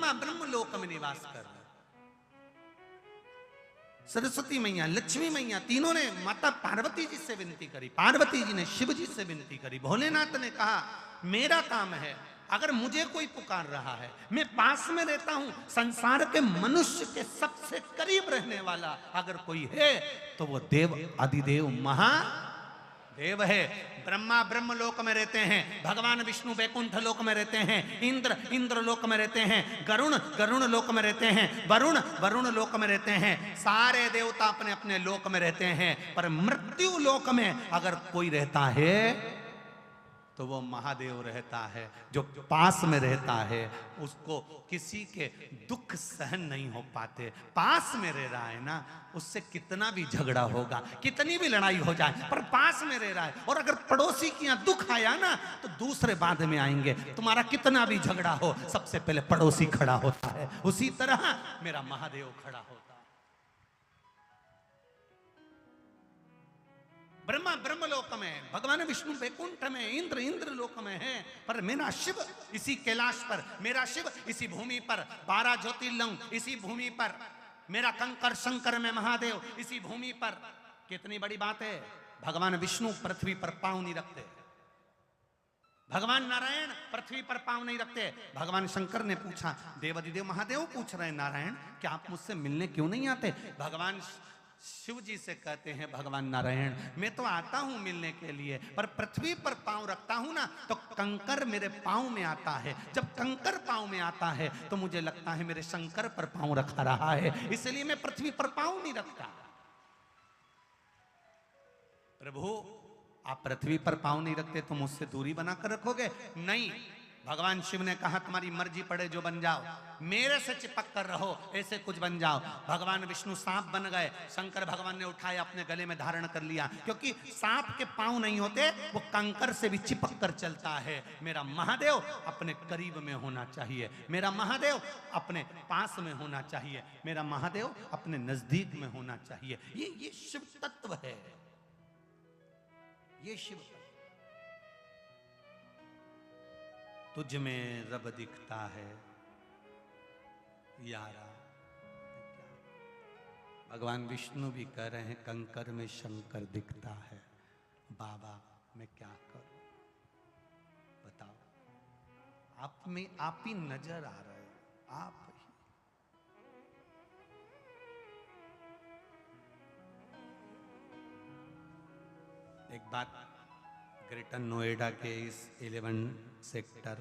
ब्रह्मा ब्रह्म लोक में निवास कर रहे। सरस्वती मैया, लक्ष्मी मैया, तीनों ने माता पार्वती जी से विनती करी, पार्वती जी ने शिव जी से विनती करी। भोलेनाथ ने कहा मेरा काम है, अगर मुझे कोई पुकार रहा है, मैं पास में रहता हूं, संसार के मनुष्य के सबसे करीब रहने वाला अगर कोई है तो वो देव आदिदेव महादेव है। ब्रह्मा ब्रह्म लोक में रहते हैं, भगवान विष्णु वैकुंठ लोक में रहते हैं, इंद्र इंद्र लोक में रहते हैं, गरुण गरुण लोक में रहते हैं, वरुण वरुण लोक में रहते हैं। सारे देवता अपने अपने लोक में रहते हैं, पर मृत्यु लोक में अगर कोई रहता है तो वो महादेव रहता है। जो पास में रहता है उसको किसी के दुख सहन नहीं हो पाते। पास में रह रहा है ना, उससे कितना भी झगड़ा होगा, कितनी भी लड़ाई हो जाए, पर पास में रह रहा है। और अगर पड़ोसी के यहाँ दुख आया ना तो दूसरे बाद में आएंगे। तुम्हारा कितना भी झगड़ा हो, सबसे पहले पड़ोसी खड़ा होता है। उसी तरह मेरा महादेव खड़ा होता है। ब्रह्मा ब्रह्म लोक में, भगवान विष्णु वैकुंठ में, इंद्र इंद्र लोक में है, पर मेरा शिव इसी कैलाश पर, मेरा शिव इसी भूमि पर, 12 ज्योतिर्लिंग इसी भूमि पर, मेरा कंकर शंकर में महादेव इसी भूमि पर। कितनी बड़ी बात है। भगवान विष्णु पृथ्वी पर पांव नहीं रखते, भगवान नारायण पृथ्वी पर पांव नहीं रखते। भगवान शंकर ने पूछा, देवादिदेव महादेव पूछ रहे हैं, नारायण क्या आप मुझसे मिलने क्यों नहीं आते? भगवान शिव जी से कहते हैं, भगवान नारायण मैं तो आता हूं मिलने के लिए, पर पृथ्वी पर पांव रखता हूं ना तो कंकर मेरे पांव में आता है। जब कंकर पांव में आता है तो मुझे लगता है मेरे शंकर पर पांव रखा रहा है, इसलिए मैं पृथ्वी पर पांव नहीं रखता। प्रभु आप पृथ्वी पर पांव नहीं रखते तो मुझसे दूरी बनाकर रखोगे? नहीं, भगवान शिव ने कहा तुम्हारी मर्जी पड़े जो बन जाओ, मेरे से चिपक कर रहो, ऐसे कुछ बन जाओ। भगवान विष्णु सांप बन गए, शंकर भगवान ने उठाया अपने गले में धारण कर लिया, क्योंकि सांप के पांव नहीं होते, वो कंकर से भी चिपक कर चलता है। मेरा महादेव अपने करीब में होना चाहिए, मेरा महादेव अपने पास में होना चाहिए, मेरा महादेव अपने नजदीक में होना चाहिए। ये शिव तत्व है, ये शिव। तुझ में रब दिखता है यारा। भगवान विष्णु भी कह रहे हैं कंकर में शंकर दिखता है। बाबा मैं क्या करूं बताओ? आप में आप ही नजर आ रहे हैं, आप ही। एक बात, ग्रेटर नोएडा के इस 11 सेक्टर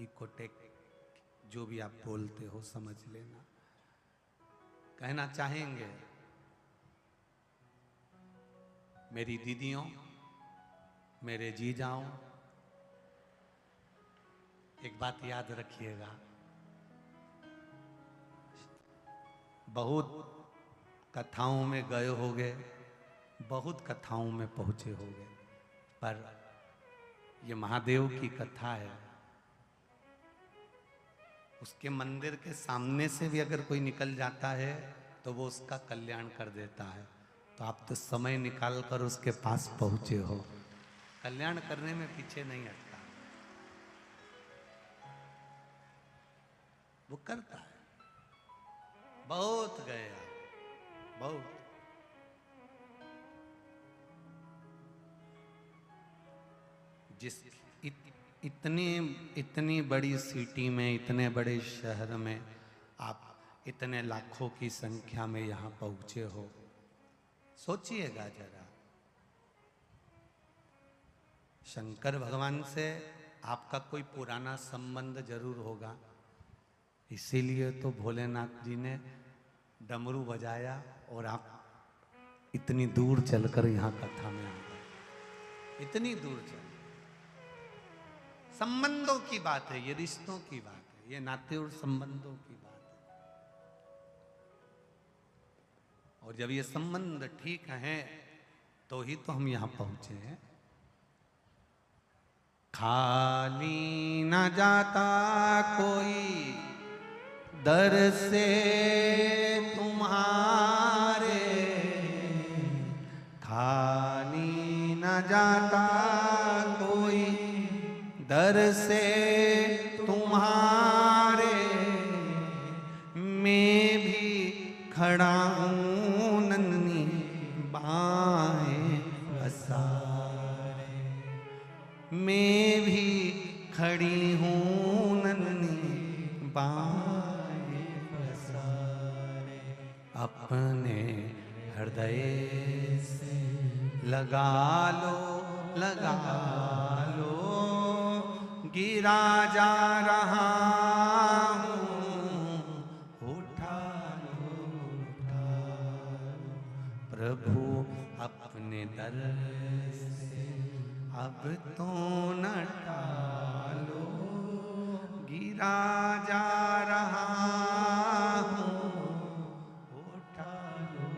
इकोटेक, जो भी आप बोलते हो समझ लेना, कहना चाहेंगे मेरी दीदियों, मेरे जीजाओं, एक बात याद रखिएगा, बहुत कथाओं में गए होगे, बहुत कथाओं में पहुंचे होगे, पर ये महादेव की कथा है। उसके मंदिर के सामने से भी अगर कोई निकल जाता है तो वो उसका कल्याण कर देता है। तो आप तो समय निकाल कर उसके पास पहुंचे हो, कल्याण करने में पीछे नहीं हटता, वो करता है। बहुत गए आप, बहुत। जिस इतनी बड़ी सिटी में, इतने बड़े शहर में आप इतने लाखों की संख्या में यहां पहुंचे हो, सोचिएगा जरा। शंकर भगवान से आपका कोई पुराना संबंध जरूर होगा, इसीलिए तो भोलेनाथ जी ने डमरू बजाया और आप इतनी दूर चलकर यहां कथा में आ गए। इतनी दूर चल, संबंधों की बात है, ये रिश्तों की बात है, ये नाते और संबंधों की बात है। और जब ये संबंध ठीक हैं तो ही तो हम यहां पहुंचे हैं। खाली न जाता कोई दर से तुम्हारे, खाली न जाता कोई दर से तुम्हारे, खड़ा हूँ नन्ही बाहें पसारे, मैं भी खड़ी हूँ नन्ही बाहें पसारे, अपने हृदय से लगा लो, गिरा जा रहा हूँ, उठा लो, प्रभु अपने दर से अब तो न टालो, गिरा जा रहा हूँ, उठा लो,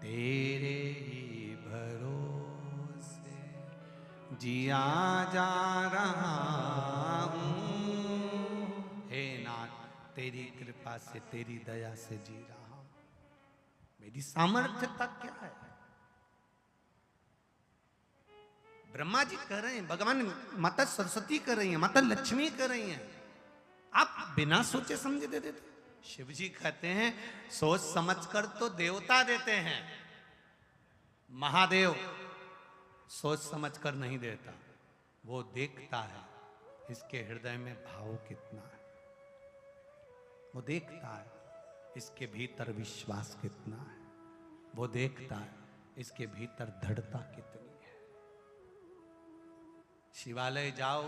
तेरे ही भरोसे जिया जा रहा हूँ, हे नाथ तेरी कृपा से तेरी दया से जी रहा हूँ। मेरी सामर्थ्यता क्या है? ब्रह्मा जी कर रहे हैं, भगवान माता सरस्वती कर रही हैं, माता लक्ष्मी कर रही हैं, आप बिना सोचे समझे दे देते। शिव जी कहते हैं सोच समझकर तो देवता देते हैं, महादेव सोच समझकर नहीं देता, वो देखता है इसके हृदय में भाव कितना है, वो देखता है इसके भीतर विश्वास कितना है, वो देखता है इसके भीतर दृढ़ता कितनी है। शिवालय जाओ,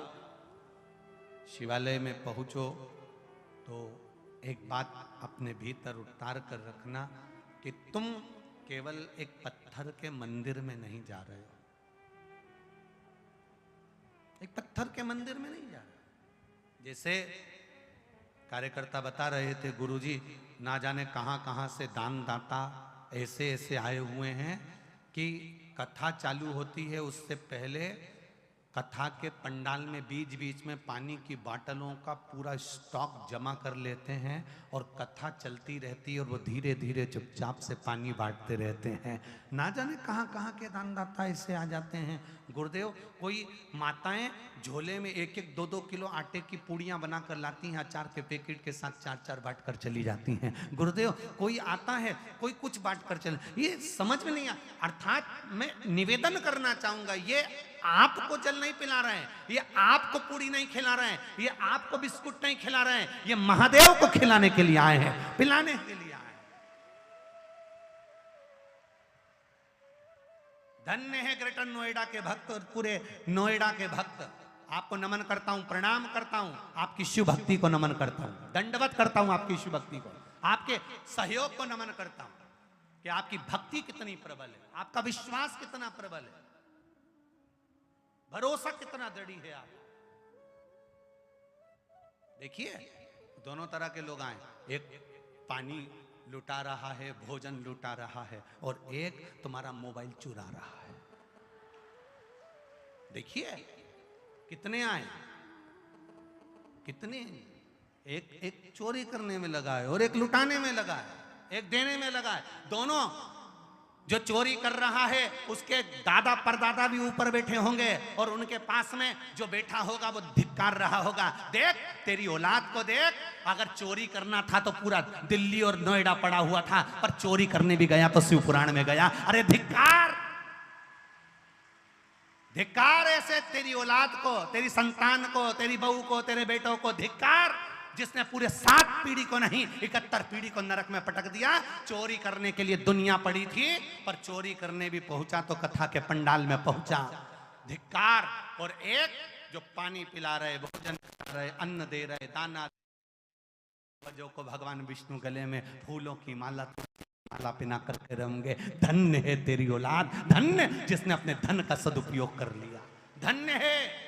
शिवालय में पहुंचो तो एक बात अपने भीतर उतार कर रखना कि तुम केवल एक पत्थर के मंदिर में नहीं जा रहे हो, एक पत्थर के मंदिर में नहीं जा रहे। जैसे कार्यकर्ता बता रहे थे, गुरुजी ना जाने कहां कहां से दान दाता ऐसे ऐसे आए हुए हैं कि कथा चालू होती है उससे पहले कथा के पंडाल में बीच बीच में पानी की बोतलों का पूरा स्टॉक जमा कर लेते हैं और कथा चलती रहती है और वो धीरे धीरे चुपचाप से पानी बांटते रहते हैं। ना जाने कहाँ कहाँ के दानदाता ऐसे आ जाते हैं। गुरुदेव, कोई माताएं झोले में 1-1, 2-2 किलो आटे की पूड़ियाँ बनाकर लाती हैं, अचार के पैकेट के साथ 4-4 बांट कर चली जाती हैं। गुरुदेव, कोई आता है, कोई कुछ बांट कर चल, ये समझ में नहीं आ। अर्थात मैं निवेदन करना चाहूंगा, ये आपको जल नहीं पिला रहे हैं, ये आपको पूड़ी नहीं खिला रहे हैं, ये आपको बिस्कुट नहीं खिला रहे हैं, ये महादेव को खिलाने के लिए आए हैं, पिलाने के लिए आए हैं। धन्य है ग्रेटर नोएडा के भक्त और पूरे नोएडा के भक्त। आपको नमन करता हूं, प्रणाम करता हूं, आपकी शिव भक्ति को नमन करता हूं, दंडवत करता हूं आपकी शिव भक्ति को, आपके सहयोग को नमन करता हूं कि आपकी भक्ति कितनी प्रबल है, आपका विश्वास कितना प्रबल है, भरोसा कितना दृढ़ है। आप देखिए, दोनों तरह के लोग आए, एक पानी लुटा रहा है, भोजन लुटा रहा है, और एक तुम्हारा मोबाइल चुरा रहा है। देखिए कितने आए, कितने, एक चोरी करने में लगा है और एक लुटाने में लगा है, एक देने में लगा है। दोनों, जो चोरी कर रहा है उसके दादा परदादा भी ऊपर बैठे होंगे और उनके पास में जो बैठा होगा वो धिक्कार रहा होगा। देख तेरी औलाद को देख, अगर चोरी करना था तो पूरा दिल्ली और नोएडा पड़ा हुआ था, पर चोरी करने भी गया तो शिवपुराण में गया। अरे धिक्कार, धिक्कार ऐसे तेरी औलाद को, तेरी संतान को, तेरी बहू को, तेरे बेटों को धिक्कार, जिसने पूरे 7 पीढ़ी को नहीं 71 पीढ़ी को नरक में पटक दिया। चोरी करने के लिए दुनिया पड़ी थी, पर चोरी करने भी पहुंचा तो कथा के पंडाल में पहुंचा। धिक्कार। और एक जो पानी पिला रहे, भोजन कर रहे, अन्न दे रहे, दाना, जो को भगवान विष्णु गले में फूलों की माला पिना करके रहेंगे। धन्य है तेरी औलाद, धन्य जिसने अपने धन का सदुपयोग कर लिया, धन्य है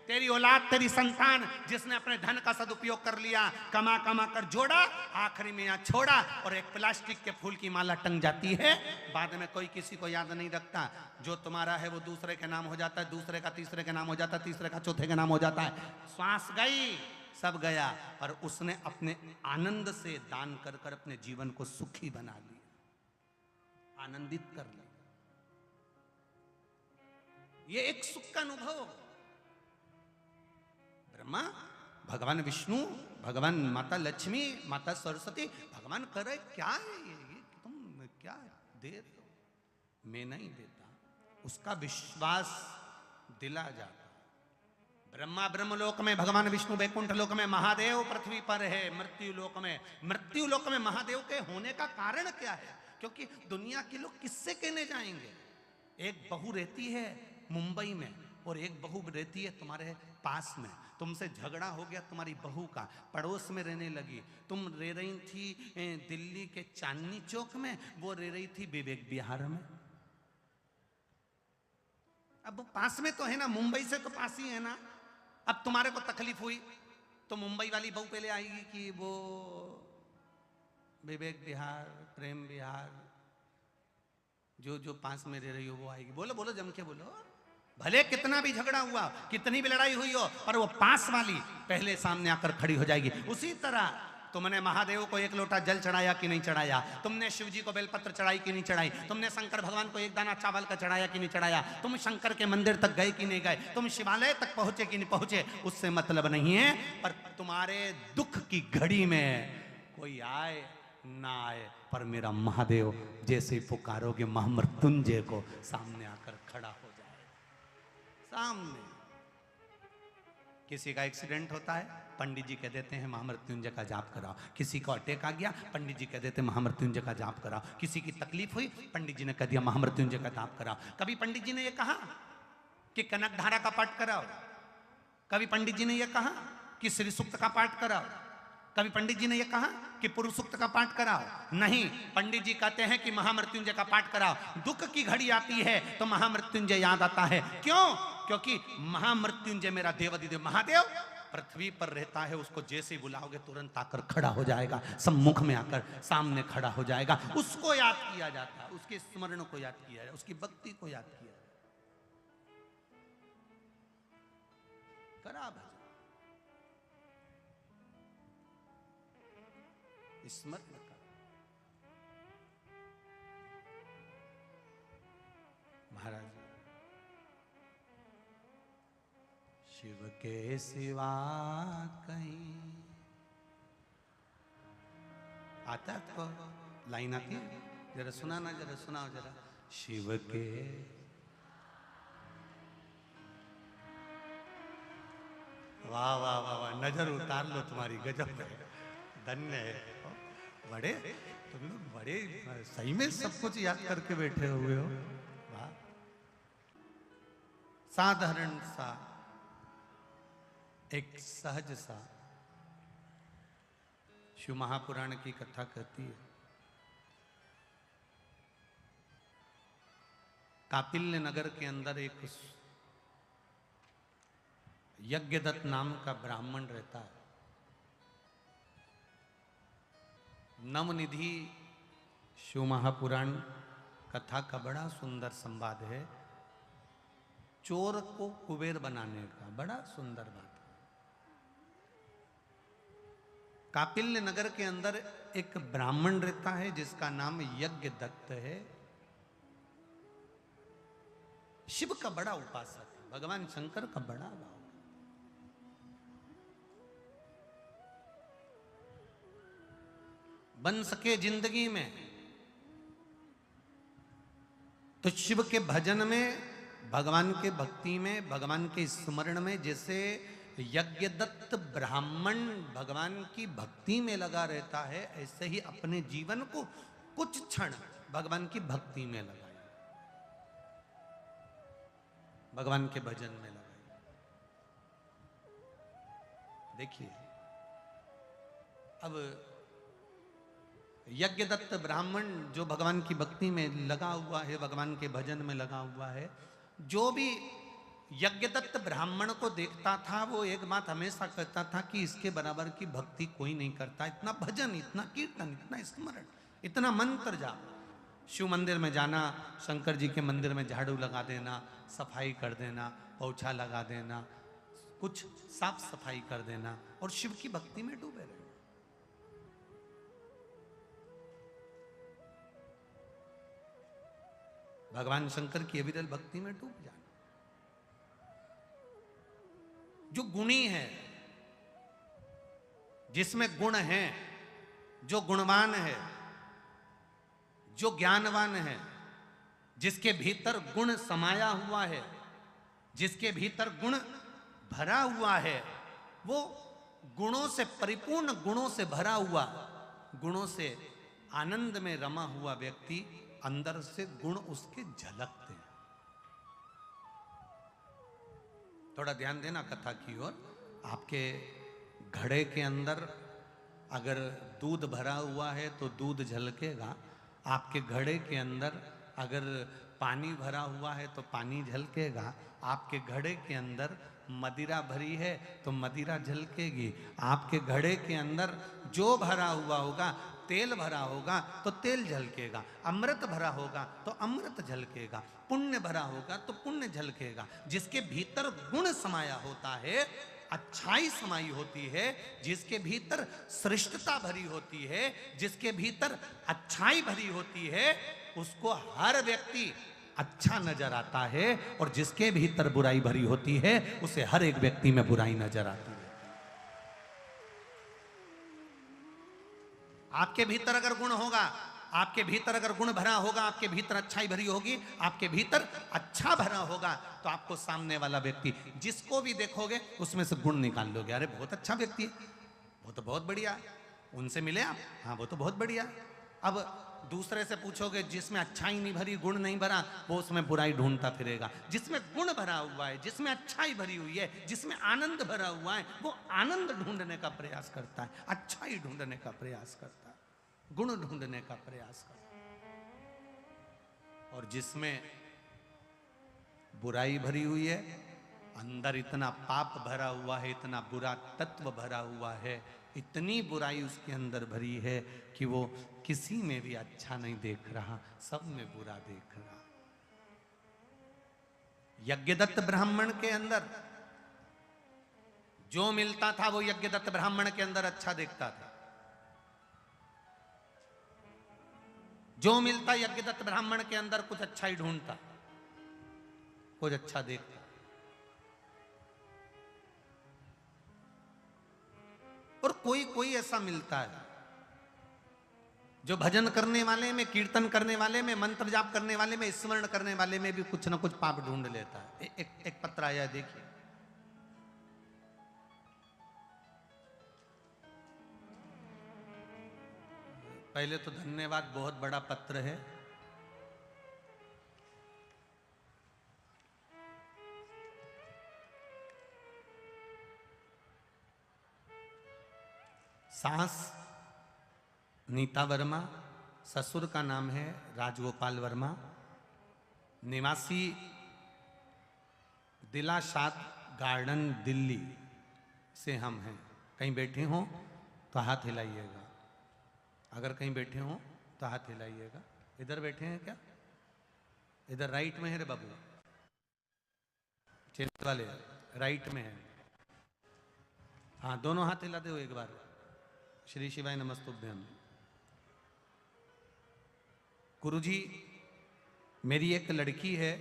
तेरी औलाद, तेरी संतान जिसने अपने धन का सदुपयोग कर लिया, कमा कमा कर जोड़ा, आखिरी में यहाँ छोड़ा और एक प्लास्टिक के फूल की माला टंग जाती है। बाद में कोई किसी को याद नहीं रखता। जो तुम्हारा है वो दूसरे के नाम हो जाता है, दूसरे का तीसरे के नाम हो जाता है, तीसरे का चौथे के नाम हो जाता है। श्वास गई, सब गया, पर उसने अपने आनंद से दान कर कर अपने जीवन को सुखी बना लिया, आनंदित कर लिया। ये एक सुख का अनुभव। ब्रह्मा भगवान विष्णु, भगवान माता लक्ष्मी, माता सरस्वती, भगवान कर रहे क्या है ये तुम क्या दे रहे हो? मैं नहीं देता। उसका विश्वास दिला जाता। ब्रह्मा ब्रह्मलोक में भगवान विष्णु, वैकुंठ लोक में महादेव पृथ्वी पर है, मृत्यु लोक में, मृत्यु लोक में महादेव के होने का कारण क्या है? क्योंकि दुनिया के लोग किससे कहने जाएंगे? एक बहू रहती है मुंबई में और एक बहू रहती है तुम्हारे पास में, तुमसे झगड़ा हो गया तुम्हारी बहू का, पड़ोस में रहने लगी, तुम रह रही थी दिल्ली के चांदनी चौक में, वो रह रही थी विवेक विहार में। अब वो पास में तो है ना, मुंबई से तो पास ही है ना। अब तुम्हारे को तकलीफ हुई तो मुंबई वाली बहू पहले आएगी कि वो विवेक विहार, प्रेम विहार, जो जो पास में रह रही हो वो आएगी। बोलो बोलो जम के बोलो। भले कितना भी झगड़ा हुआ, कितनी भी लड़ाई हुई हो, पर वो पास वाली पहले सामने आकर खड़ी हो जाएगी। उसी तरह तुमने महादेव को एक लोटा जल चढ़ाया कि नहीं चढ़ाया? तुमने शिव जी को बेलपत्र चढ़ाई कि नहीं चढ़ाई? तुमने शंकर भगवान को एक दाना चावल का चढ़ाया कि नहीं चढ़ाया? तुम शंकर के मंदिर तक गए कि नहीं गए? तुम शिवालय तक पहुंचे कि नहीं पहुंचे? उससे मतलब नहीं है, पर तुम्हारे दुख की घड़ी में कोई आए ना आए, पर मेरा महादेव जैसे पुकारोगे महामृत्युंजय को, सामने आकर खड़ा हो जाए। सामने किसी का एक्सीडेंट होता है, पंडित जी कह देते हैं महामृत्युंजय का जाप कराओ। किसी को अटैक आ गया, पंडित जी कह देते हैं महामृत्युंजय का जाप कराओ। किसी की तकलीफ हुई, पंडित जी ने कह दिया महामृत्युंजय का जाप कराओ। कभी पंडित जी ने यह कहा कि कनक धारा का पाठ कराओ? कभी पंडित जी ने यह कहा कि श्री सूक्त का पाठ कराओ? कभी पंडित जी ने यह कहा कि पुरुष सूक्त का पाठ कराओ? नहीं, पंडित जी कहते हैं कि महामृत्युंजय का पाठ कराओ। दुख की घड़ी आती है तो महामृत्युंजय याद आता है। क्यों? क्योंकि महामृत्युंजय मेरा देवाधिदेव महादेव पृथ्वी पर रहता है। उसको जैसे ही बुलाओगे तुरंत आकर खड़ा हो जाएगा, सम्मुख में आकर सामने खड़ा हो जाएगा। उसको याद किया जाता है, उसके स्मरण को याद किया जाए, उसकी भक्ति को याद किया जाए। करा भजन, स्मरण कर। महाराज शिव के सिवा कहीं आता तो लाइन आती है, जरा सुनाना, जरा सुनाओ जरा। शिव के वाह वाह वाह वाह, नजर उतार लो तुम्हारी, गजब है, धन्य है। बड़े तुम लोग बड़े सही में सब कुछ याद करके बैठे हुए हो। वाह, साधारण सा एक सहज सा शिव महापुराण की कथा कहती है। कापिल्य नगर के अंदर एक यज्ञदत्त नाम का ब्राह्मण रहता है। नवनिधि शिव महापुराण कथा का बड़ा सुंदर संवाद है। चोर को कुबेर बनाने का बड़ा सुंदर बात। कापिल्य नगर के अंदर एक ब्राह्मण रहता है जिसका नाम यज्ञदत्त है। शिव का बड़ा उपासक है, भगवान शंकर का बड़ा भाव। बन सके जिंदगी में तो शिव के भजन में, भगवान के भक्ति में, भगवान के स्मरण में, जैसे यज्ञदत्त ब्राह्मण भगवान की भक्ति में लगा रहता है, ऐसे ही अपने जीवन को कुछ क्षण भगवान की भक्ति में लगाए, भगवान के भजन में लगाए। देखिए, अब यज्ञदत्त ब्राह्मण जो भगवान की भक्ति में लगा हुआ है, भगवान के भजन में लगा हुआ है, जो भी यज्ञदत्त ब्राह्मण को देखता था वो एक बात हमेशा कहता था कि इसके बराबर की भक्ति कोई नहीं करता। इतना भजन, इतना कीर्तन, इतना स्मरण, इतना मंत्र जाप। शिव मंदिर में जाना, शंकर जी के मंदिर में झाड़ू लगा देना, सफाई कर देना, पोछा लगा देना, कुछ साफ सफाई कर देना और शिव की भक्ति में डूबे रहना। भगवान शंकर की अविरल भक्ति में डूब जाना। जो गुणी है, जिसमें गुण है, जो गुणवान है, जो ज्ञानवान है, जिसके भीतर गुण समाया हुआ है, जिसके भीतर गुण भरा हुआ है, वो गुणों से परिपूर्ण, गुणों से भरा हुआ, गुणों से आनंद में रमा हुआ व्यक्ति, अंदर से गुण उसके झलकते हैं। थोड़ा ध्यान देना कथा की ओर। आपके घड़े के अंदर अगर दूध भरा हुआ है तो दूध झलकेगा, आपके घड़े के अंदर अगर पानी भरा हुआ है तो पानी झलकेगा, आपके घड़े के अंदर मदिरा भरी है तो मदिरा झलकेगी, आपके घड़े के अंदर जो भरा हुआ होगा, तेल भरा होगा तो तेल झलकेगा, अमृत भरा होगा तो अमृत झलकेगा, पुण्य भरा होगा तो पुण्य झलकेगा। जिसके भीतर गुण समाया होता है, अच्छाई समाई होती है, जिसके भीतर श्रेष्ठता भरी होती है, जिसके भीतर अच्छाई भरी होती है, उसको हर व्यक्ति अच्छा नजर आता है, और जिसके भीतर बुराई भरी होती है उसे हर एक व्यक्ति में बुराई नजर आती है। आपके भीतर अगर गुण होगा, आपके भीतर अगर गुण भरा होगा, आपके भीतर अच्छाई भरी होगी, आपके भीतर अच्छा भरा होगा, तो आपको सामने वाला व्यक्ति जिसको भी देखोगे उसमें से गुण निकाल लोगे। अरे बहुत अच्छा व्यक्ति है, वो तो बहुत बढ़िया, उनसे मिले आप, हाँ वो तो बहुत बढ़िया। अब दूसरे से पूछोगे जिसमें अच्छाई नहीं भरी, गुण नहीं भरा, वो उसमें बुराई ढूंढता फिरेगा। जिसमें गुण भरा हुआ है, जिसमें अच्छाई भरी हुई है, जिसमें आनंद भरा हुआ है, वो आनंद ढूंढने का प्रयास करता है, अच्छाई ढूंढने का प्रयास करता है, गुण ढूंढने का प्रयास करता है। और जिसमें बुराई भरी हुई है, अंदर इतना पाप भरा हुआ है, इतना बुरा तत्व भरा हुआ है, इतनी बुराई उसके अंदर भरी है कि वो किसी में भी अच्छा नहीं देख रहा, सब में बुरा देख रहा। यज्ञदत्त ब्राह्मण के अंदर जो मिलता था वो यज्ञदत्त ब्राह्मण के अंदर अच्छा देखता था। जो मिलता यज्ञदत्त ब्राह्मण के अंदर कुछ अच्छा ही ढूंढता, कुछ अच्छा देखता। और कोई कोई ऐसा मिलता है जो भजन करने वाले में, कीर्तन करने वाले में, मंत्र जाप करने वाले में, स्मरण करने वाले में भी कुछ ना कुछ पाप ढूंढ लेता है। एक पत्र आया, देखिए। पहले तो धन्यवाद, बहुत बड़ा पत्र है। सास नीता वर्मा, ससुर का नाम है राजगोपाल वर्मा, निवासी दिलाशाद गार्डन दिल्ली से हम हैं। कहीं बैठे हों तो हाथ हिलाइएगा, अगर कहीं बैठे हों तो हाथ हिलाइएगा। इधर बैठे हैं क्या? इधर राइट में है रे बाबू, चेंज वाले राइट में है। हाँ दोनों हाथ हिला दो एक बार। श्री शिवाय नमस्तुभ्यम। गुरुजी, मेरी एक लड़की है,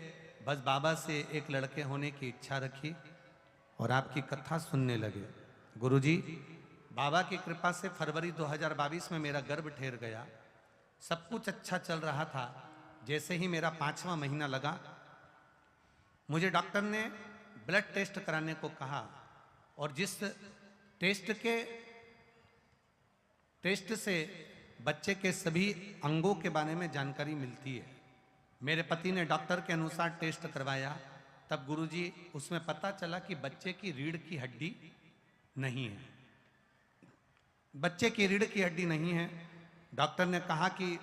बस बाबा से एक लड़के होने की इच्छा रखी और आपकी कथा सुनने लगे। गुरुजी, बाबा की कृपा से फरवरी 2022 में मेरा गर्भ ठहर गया, सब कुछ अच्छा चल रहा था। जैसे ही मेरा 5वां महीना लगा, मुझे डॉक्टर ने ब्लड टेस्ट कराने को कहा, और जिस टेस्ट से बच्चे के सभी अंगों के बारे में जानकारी मिलती है। मेरे पति ने डॉक्टर के अनुसार टेस्ट करवाया, तब गुरुजी उसमें पता चला कि बच्चे की रीढ़ की हड्डी नहीं है। बच्चे की रीढ़ की हड्डी नहीं है। डॉक्टर ने कहा कि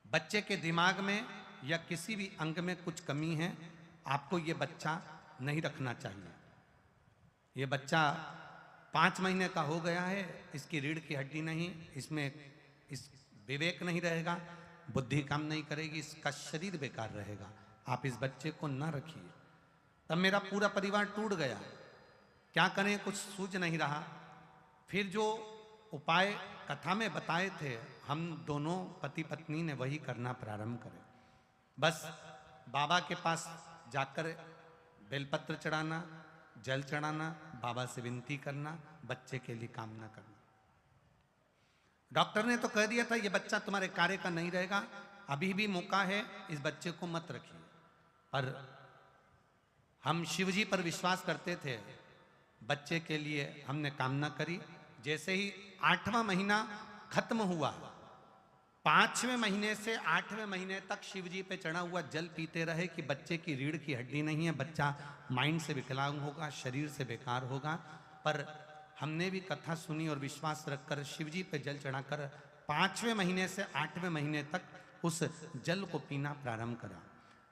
बच्चे के दिमाग में या किसी भी अंग में कुछ कमी है, आपको ये बच्चा नहीं रखना चाहिए। ये बच्चा 5 महीने का हो गया है, इसकी रीढ़ की हड्डी नहीं, इसमें इस विवेक नहीं रहेगा, बुद्धि काम नहीं करेगी, इसका शरीर बेकार रहेगा, आप इस बच्चे को ना रखिए। तब मेरा पूरा परिवार टूट गया, क्या करें कुछ सूझ नहीं रहा। फिर जो उपाय कथा में बताए थे, हम दोनों पति पत्नी ने वही करना प्रारंभ करे। बस बाबा के पास जाकर बेलपत्र चढ़ाना, जल चढ़ाना, बाबा से विनती करना, बच्चे के लिए काम ना करना। डॉक्टर ने तो कह दिया था ये बच्चा तुम्हारे कार्य का नहीं रहेगा, अभी भी मौका है, इस बच्चे को मत रखिए। पर हम शिव जी पर विश्वास करते थे, बच्चे के लिए हमने कामना करी। जैसे ही 8वां महीना खत्म हुआ, 5वें महीने से 8वें महीने तक शिव जी पे चढ़ा हुआ जल पीते रहे कि बच्चे की रीढ़ की हड्डी नहीं है, बच्चा माइंड से विकलांग होगा, शरीर से बेकार होगा। पर हमने भी कथा सुनी और विश्वास रखकर शिव जी पे जल चढ़ाकर 5वें महीने से 8वें महीने तक उस जल को पीना प्रारंभ करा।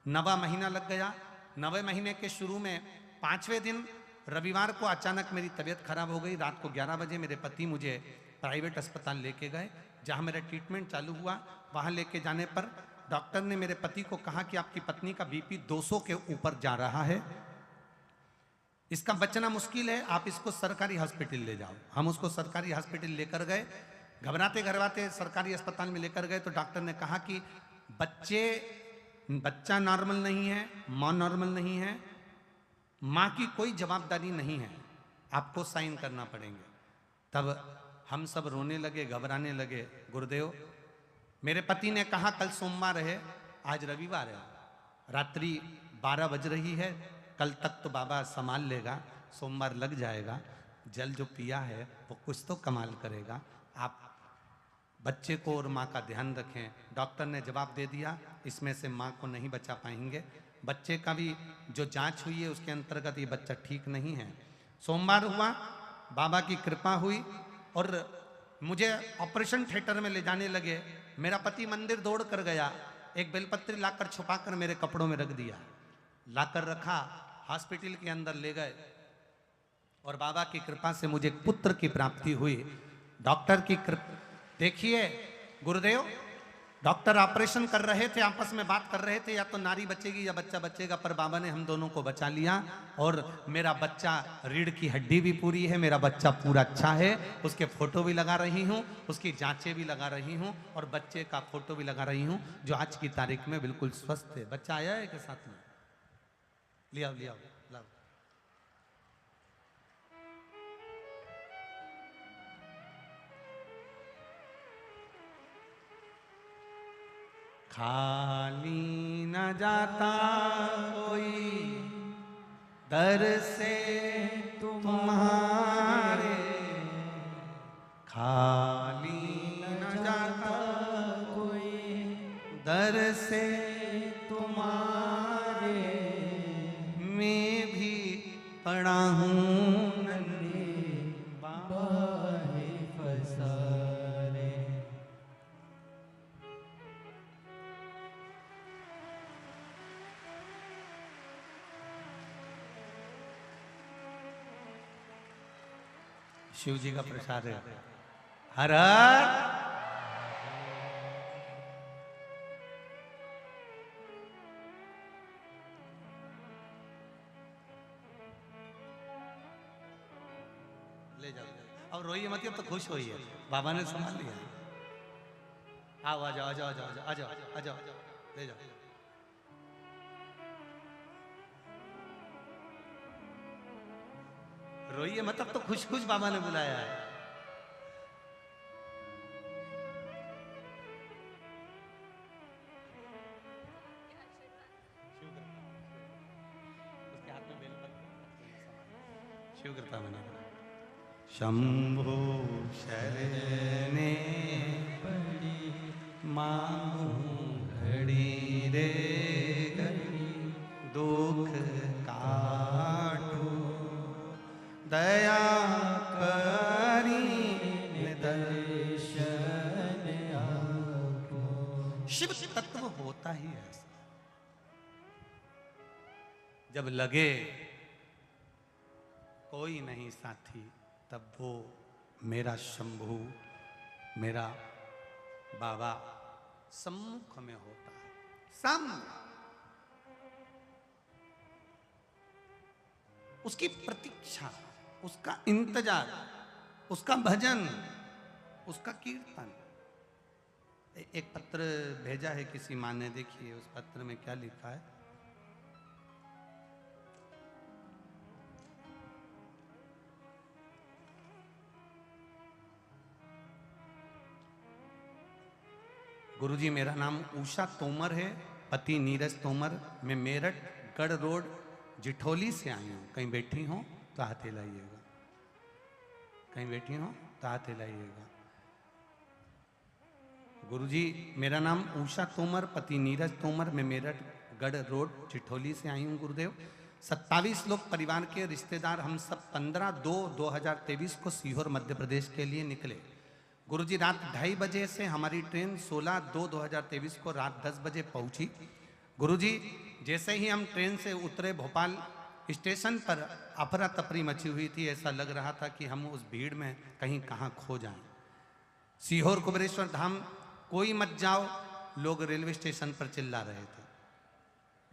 9वां महीना लग गया। 9वें महीने के शुरू में 5वें दिन रविवार को अचानक मेरी तबीयत खराब हो गई। रात को 11 बजे मेरे पति मुझे प्राइवेट अस्पताल लेके गए, जहां मेरा ट्रीटमेंट चालू हुआ। वहां लेके जाने पर डॉक्टर ने मेरे पति को कहा कि आपकी पत्नी का बीपी 200 के ऊपर जा रहा है, इसका बचना मुश्किल है, आप इसको सरकारी हॉस्पिटल ले जाओ। हम उसको सरकारी हॉस्पिटल लेकर गए। घबराते घबराते सरकारी अस्पताल में लेकर गए तो डॉक्टर ने कहा कि बच्चा नॉर्मल नहीं है, मां नॉर्मल नहीं है, मां की कोई जवाबदारी नहीं है, आपको साइन करना पड़ेंगे। तब हम सब रोने लगे, घबराने लगे। गुरुदेव, मेरे पति ने कहा कल सोमवार है, आज रविवार है, रात्रि 12 बज रही है, कल तक तो बाबा संभाल लेगा, सोमवार लग जाएगा, जल जो पिया है वो कुछ तो कमाल करेगा, आप बच्चे को और माँ का ध्यान रखें। डॉक्टर ने जवाब दे दिया, इसमें से माँ को नहीं बचा पाएंगे। बच्चे का भी जो जांच हुई है उसके अंतर्गत ये बच्चा ठीक नहीं है। सोमवार हुआ, बाबा की कृपा हुई और मुझे ऑपरेशन थिएटर में ले जाने लगे। मेरा पति मंदिर दौड़ कर गया, एक बेलपत्री लाकर छुपाकर मेरे कपड़ों में रख दिया, लाकर रखा, हॉस्पिटल के अंदर ले गए और बाबा की कृपा से मुझे पुत्र की प्राप्ति हुई। डॉक्टर की कृपा देखिए गुरुदेव, डॉक्टर ऑपरेशन कर रहे थे, आपस में बात कर रहे थे या तो नारी बचेगी या बच्चा बचेगा, पर बाबा ने हम दोनों को बचा लिया और मेरा बच्चा, रीढ़ की हड्डी भी पूरी है, मेरा बच्चा पूरा अच्छा है। उसके फोटो भी लगा रही हूँ, उसकी जांचें भी लगा रही हूँ और बच्चे का फोटो भी लगा रही हूँ, जो आज की तारीख में बिल्कुल स्वस्थ है। बच्चा आया है के साथ में, लिया लिया लाओ। खाली न जाता कोई दर से तुम्हारे, खाली न जाता कोई दर से तुम्हारे, मैं भी पड़ा हूँ नन्हे बाहे फसारे। शिव जी का प्रसाद है। हर हर ले जाओ, अब रोइए मत, अब तो खुश होइए, बाबा ने संभाल लिया। आओ आ जाओ आ जाओ आ जाओ आ जाओ आ जाओ, ले जाओ। रोइए मत, अब तो खुश खुश बाबा ने बुलाया है। उसके हाथ में बेलपत्र, शिव कृपा बने। शंभो शरणे पड़ी मांगू घड़ी रे घड़ी, दुख काटो दया करी दर्शन आपको। शिव तत्व होता ही ऐसा, जब लगे कोई नहीं साथी, तब वो मेरा शंभू, मेरा बाबा सम्मुख में होता है, सामने। उसकी प्रतीक्षा, उसका इंतजार, उसका भजन, उसका कीर्तन। एक पत्र भेजा है किसी माँ ने, देखिए उस पत्र में क्या लिखा है। गुरुजी मेरा नाम उषा तोमर है, पति नीरज तोमर। मैं मेरठ गढ़ रोड जिठौली से आई हूँ। कहीं बैठी हो तो हाथ हिलाइएगा, कहीं बैठी हो तो हाथ हिलाइएगा। गुरुजी मेरा नाम उषा तोमर, पति नीरज तोमर। मैं मेरठ गढ़ रोड चिठौली से आई हूँ गुरुदेव। 27 लोग परिवार के रिश्तेदार, हम सब 15/2/2023 को सीहोर मध्य प्रदेश के लिए निकले। गुरुजी रात 2:30 बजे से हमारी ट्रेन 16/2/2023 को रात 10 बजे पहुंची। गुरुजी जैसे ही हम ट्रेन से उतरे, भोपाल स्टेशन पर अफरा तफरी मची हुई थी। ऐसा लग रहा था कि हम उस भीड़ में कहीं कहाँ खो जाएं। सीहोर कुबेरेश्वर धाम कोई मत जाओ, लोग रेलवे स्टेशन पर चिल्ला रहे थे।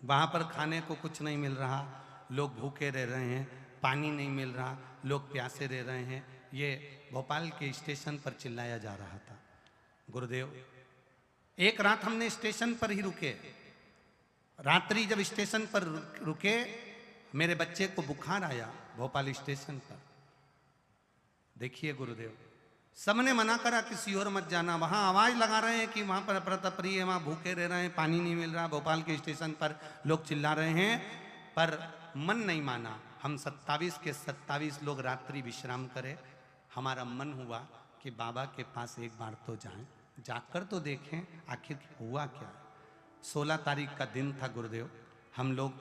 वहाँ पर खाने को कुछ नहीं मिल रहा, लोग भूखे रह रहे हैं। पानी नहीं मिल रहा, लोग प्यासे रह रहे हैं। ये भोपाल के स्टेशन पर चिल्लाया जा रहा था। गुरुदेव एक रात हमने स्टेशन पर ही रुके। रात्रि जब स्टेशन पर रुके, मेरे बच्चे को बुखार आया भोपाल स्टेशन पर। देखिए गुरुदेव, सबने मना करा कि सीहोर मत जाना। वहाँ आवाज़ लगा रहे हैं कि वहाँ पर अफरा तफरी है, वहाँ भूखे रह रहे हैं, पानी नहीं मिल रहा। भोपाल के स्टेशन पर लोग चिल्ला रहे हैं, पर मन नहीं माना। हम 27 के 27 लोग रात्रि विश्राम करें। हमारा मन हुआ कि बाबा के पास एक बार तो जाएं, जाकर तो देखें आखिर हुआ क्या। 16 तारीख का दिन था गुरुदेव। हम लोग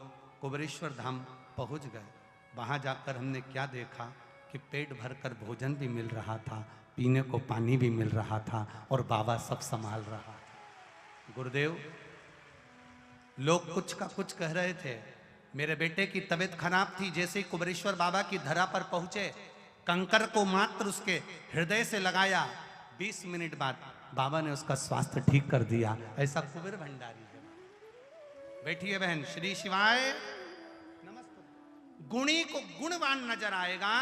कुबेरेश्वर धाम पहुँच गए। वहाँ जाकर हमने क्या देखा कि पेट भरकर भोजन भी मिल रहा था, पीने को पानी भी मिल रहा था, और बाबा सब संभाल रहा था। गुरुदेव लोग कुछ का कुछ कह रहे थे। मेरे बेटे की तबीयत खराब थी। जैसे ही कुबेरेश्वर बाबा की धरा पर पहुंचे, कंकर को मात्र उसके हृदय से लगाया, 20 मिनट बाद बाबा ने उसका स्वास्थ्य ठीक कर दिया। ऐसा कुबेर भंडारी है। बैठिए बहन। श्री शिवाय नमस्ते। गुणी को गुणवान नजर आएगा,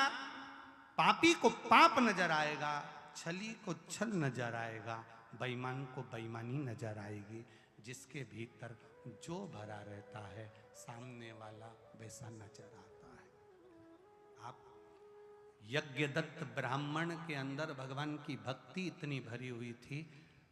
पापी को पाप नजर आएगा, छली को छल नजर आएगा, बेईमान को बेईमानी नजर आएगी। जिसके भीतर जो भरा रहता है, सामने वाला वैसा नजर आता है। आप यज्ञदत्त ब्राह्मण के अंदर भगवान की भक्ति इतनी भरी हुई थी,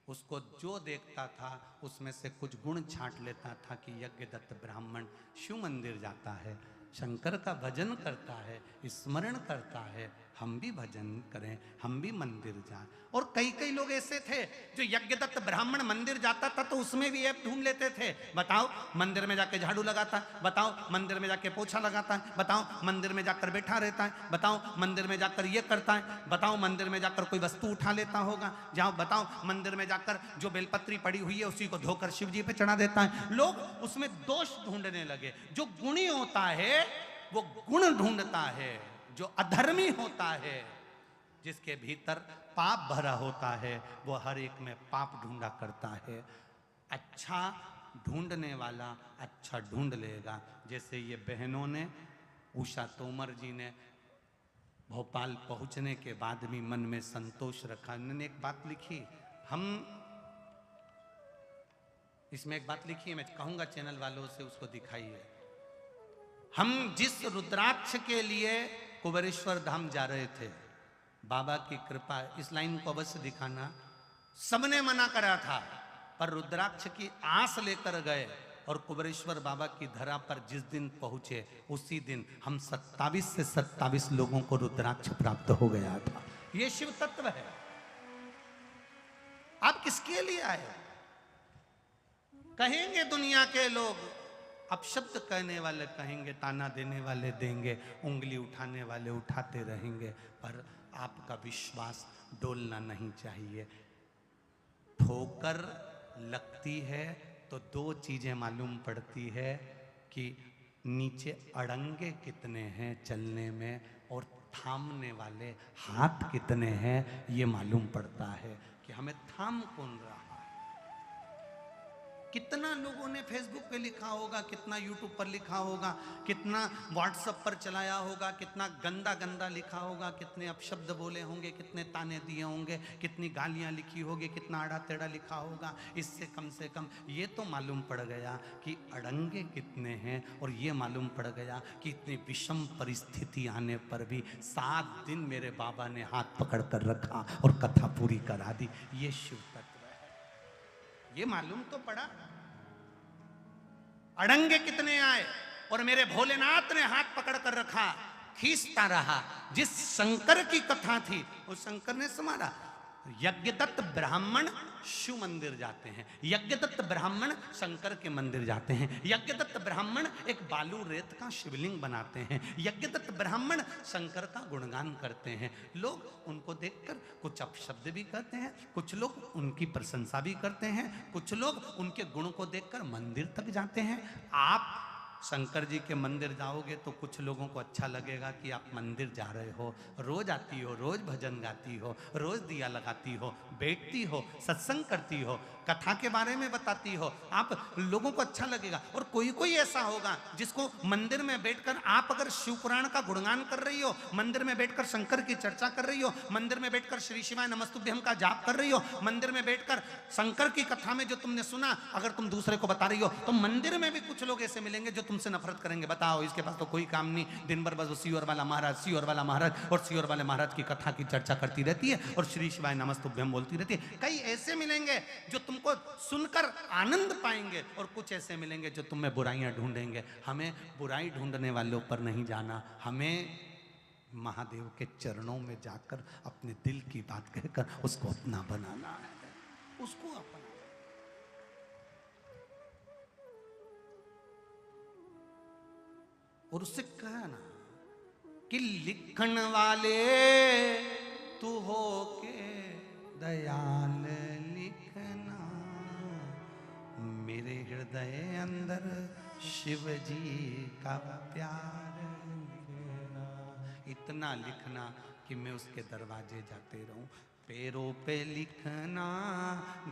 उसको जो देखता था उसमें से कुछ गुण छांट लेता था कि यज्ञदत्त ब्राह्मण शिव मंदिर जाता है, शंकर का भजन करता है, स्मरण करता है। हम भी भजन करें, हम भी मंदिर जाएं। और कई कई लोग ऐसे थे जो यज्ञदत्त ब्राह्मण मंदिर जाता था तो उसमें भी ऐप ढूंढ लेते थे। बताओ मंदिर में जाके झाड़ू लगाता है, बताओ मंदिर में जाके पोछा लगाता है, बताओ मंदिर में जाकर बैठा रहता है, बताओ मंदिर में जाकर ये करता है, बताओ मंदिर में जाकर कोई वस्तु उठा लेता होगा, जाओ बताओ मंदिर में जाकर जो बेलपत्री पड़ी हुई है उसी को धोकर शिव जी पे चढ़ा देता है। लोग उसमें दोष ढूंढने लगे। जो गुणी होता है वो गुण ढूंढता है, जो अधर्मी होता है, जिसके भीतर पाप भरा होता है, वो हर एक में पाप ढूंढा करता है। अच्छा ढूंढने वाला अच्छा ढूंढ लेगा। जैसे ये बहनों ने, उषा तोमर जी ने भोपाल पहुंचने के बाद भी मन में संतोष रखा। उन्होंने एक बात लिखी, हम इसमें एक बात लिखी है, मैं कहूंगा चैनल वालों से उसको दिखाइए। हम जिस रुद्राक्ष के लिए कुबेरेश्वर धाम जा रहे थे, बाबा की कृपा, इस लाइन को अवश्य दिखाना। सबने मना करा था, पर रुद्राक्ष की आस लेकर गए और कुबेरेश्वर बाबा की धरा पर जिस दिन पहुंचे उसी दिन हम 27 से 27 लोगों को रुद्राक्ष प्राप्त हो गया था। ये शिव तत्व है। आप किसके लिए आए? कहेंगे दुनिया के लोग, अपशब्द कहने वाले कहेंगे, ताना देने वाले देंगे, उंगली उठाने वाले उठाते रहेंगे, पर आपका विश्वास डोलना नहीं चाहिए। ठोकर लगती है तो दो चीजें मालूम पड़ती है कि नीचे अड़ंगे कितने हैं चलने में और थामने वाले हाथ कितने हैं, ये मालूम पड़ता है कि हमें थाम कौन रहा। कितना लोगों ने फेसबुक पे लिखा होगा, कितना यूट्यूब पर लिखा होगा, कितना व्हाट्सएप पर चलाया होगा, कितना गंदा गंदा लिखा होगा, कितने अपशब्द बोले होंगे, कितने ताने दिए होंगे, कितनी गालियां लिखी होगी, कितना आड़ा टेढ़ा लिखा होगा। इससे कम से कम ये तो मालूम पड़ गया कि अड़ंगे कितने हैं, और ये मालूम पड़ गया कि इतनी विषम परिस्थिति आने पर भी 7 दिन मेरे बाबा ने हाथ पकड़ कर रखा और कथा पूरी करा दी। ये शिव तत्व है। ये मालूम तो पड़ा। अड़ंगे कितने आए और मेरे भोलेनाथ ने हाथ पकड़ कर रखा, खींचता रहा। जिस शंकर की कथा थी उस शंकर ने संभाला। यज्ञदत्त ब्राह्मण शिव मंदिर जाते हैं, यज्ञदत्त ब्राह्मण शंकर के मंदिर जाते हैं, यज्ञदत्त ब्राह्मण एक बालू रेत का शिवलिंग बनाते हैं, यज्ञदत्त ब्राह्मण शंकर का गुणगान करते हैं। लोग उनको देखकर कुछ अपशब्द भी करते हैं, कुछ लोग उनकी प्रशंसा भी करते हैं, कुछ लोग उनके गुण को देखकर मंदिर तक जाते हैं। आप शंकर जी के मंदिर जाओगे तो कुछ लोगों को अच्छा लगेगा कि आप मंदिर जा रहे हो, रोज आती हो, रोज भजन गाती हो, रोज दिया लगाती हो, बैठती हो, सत्संग करती हो, कथा के बारे में बताती हो, आप लोगों को अच्छा लगेगा। और कोई कोई ऐसा होगा जिसको मंदिर में बैठकर आप अगर शिव पुराण का गुणगान कर रही हो, मंदिर में बैठकर शंकर की चर्चा कर रही हो, मंदिर में बैठकर श्री शिवाय नमस्तुभ्यम का जाप कर रही हो, मंदिर में बैठकर शंकर की कथा में जो तुमने सुना अगर तुम दूसरे को बता रही हो, तो मंदिर में भी कुछ लोग ऐसे मिलेंगे जो तुमसे नफरत करेंगे। बताओ, इसके पास तो कोई काम नहीं, दिन भर बस वो सियोर वाला महाराज, सियोर वाला महाराज और सियोर वाले महाराज की कथा की चर्चा करती रहती है और श्री शिवाय नमस्तुभ्यम बोलती रहती है। कई ऐसे मिलेंगे जो तुमको सुनकर आनंद पाएंगे और कुछ ऐसे मिलेंगे जो तुम में बुराइयां ढूंढेंगे। हमें बुराई ढूंढने वालों पर नहीं जाना, हमें महादेव के चरणों में जाकर अपने दिल की बात कहकर उसको अपना बनाना है, उसको अपना। और उससे कहा ना कि लिखण वाले तू हो के दयाल लिखना, मेरे हृदय अंदर शिव जी का प्यार लिखना। इतना लिखना कि मैं उसके दरवाजे जाते रहूं। पैरों पे लिखना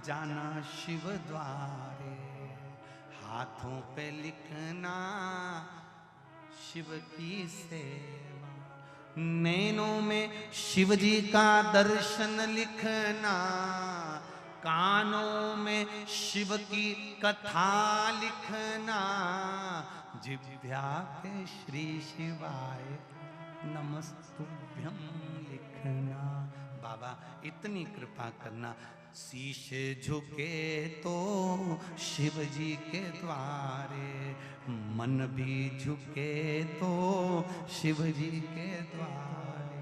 जाना शिव द्वारे, हाथों पे लिखना शिव की सेवा, नैनों में शिव जी का दर्शन लिखना, कानों में शिव की कथा लिखना, जिह्वा पे श्री शिवाय नमस्तुभ्यम लिखना। बाबा इतनी कृपा करना, शीश झुके तो शिव जी के द्वारे, मन भी झुके तो शिव जी के द्वारे,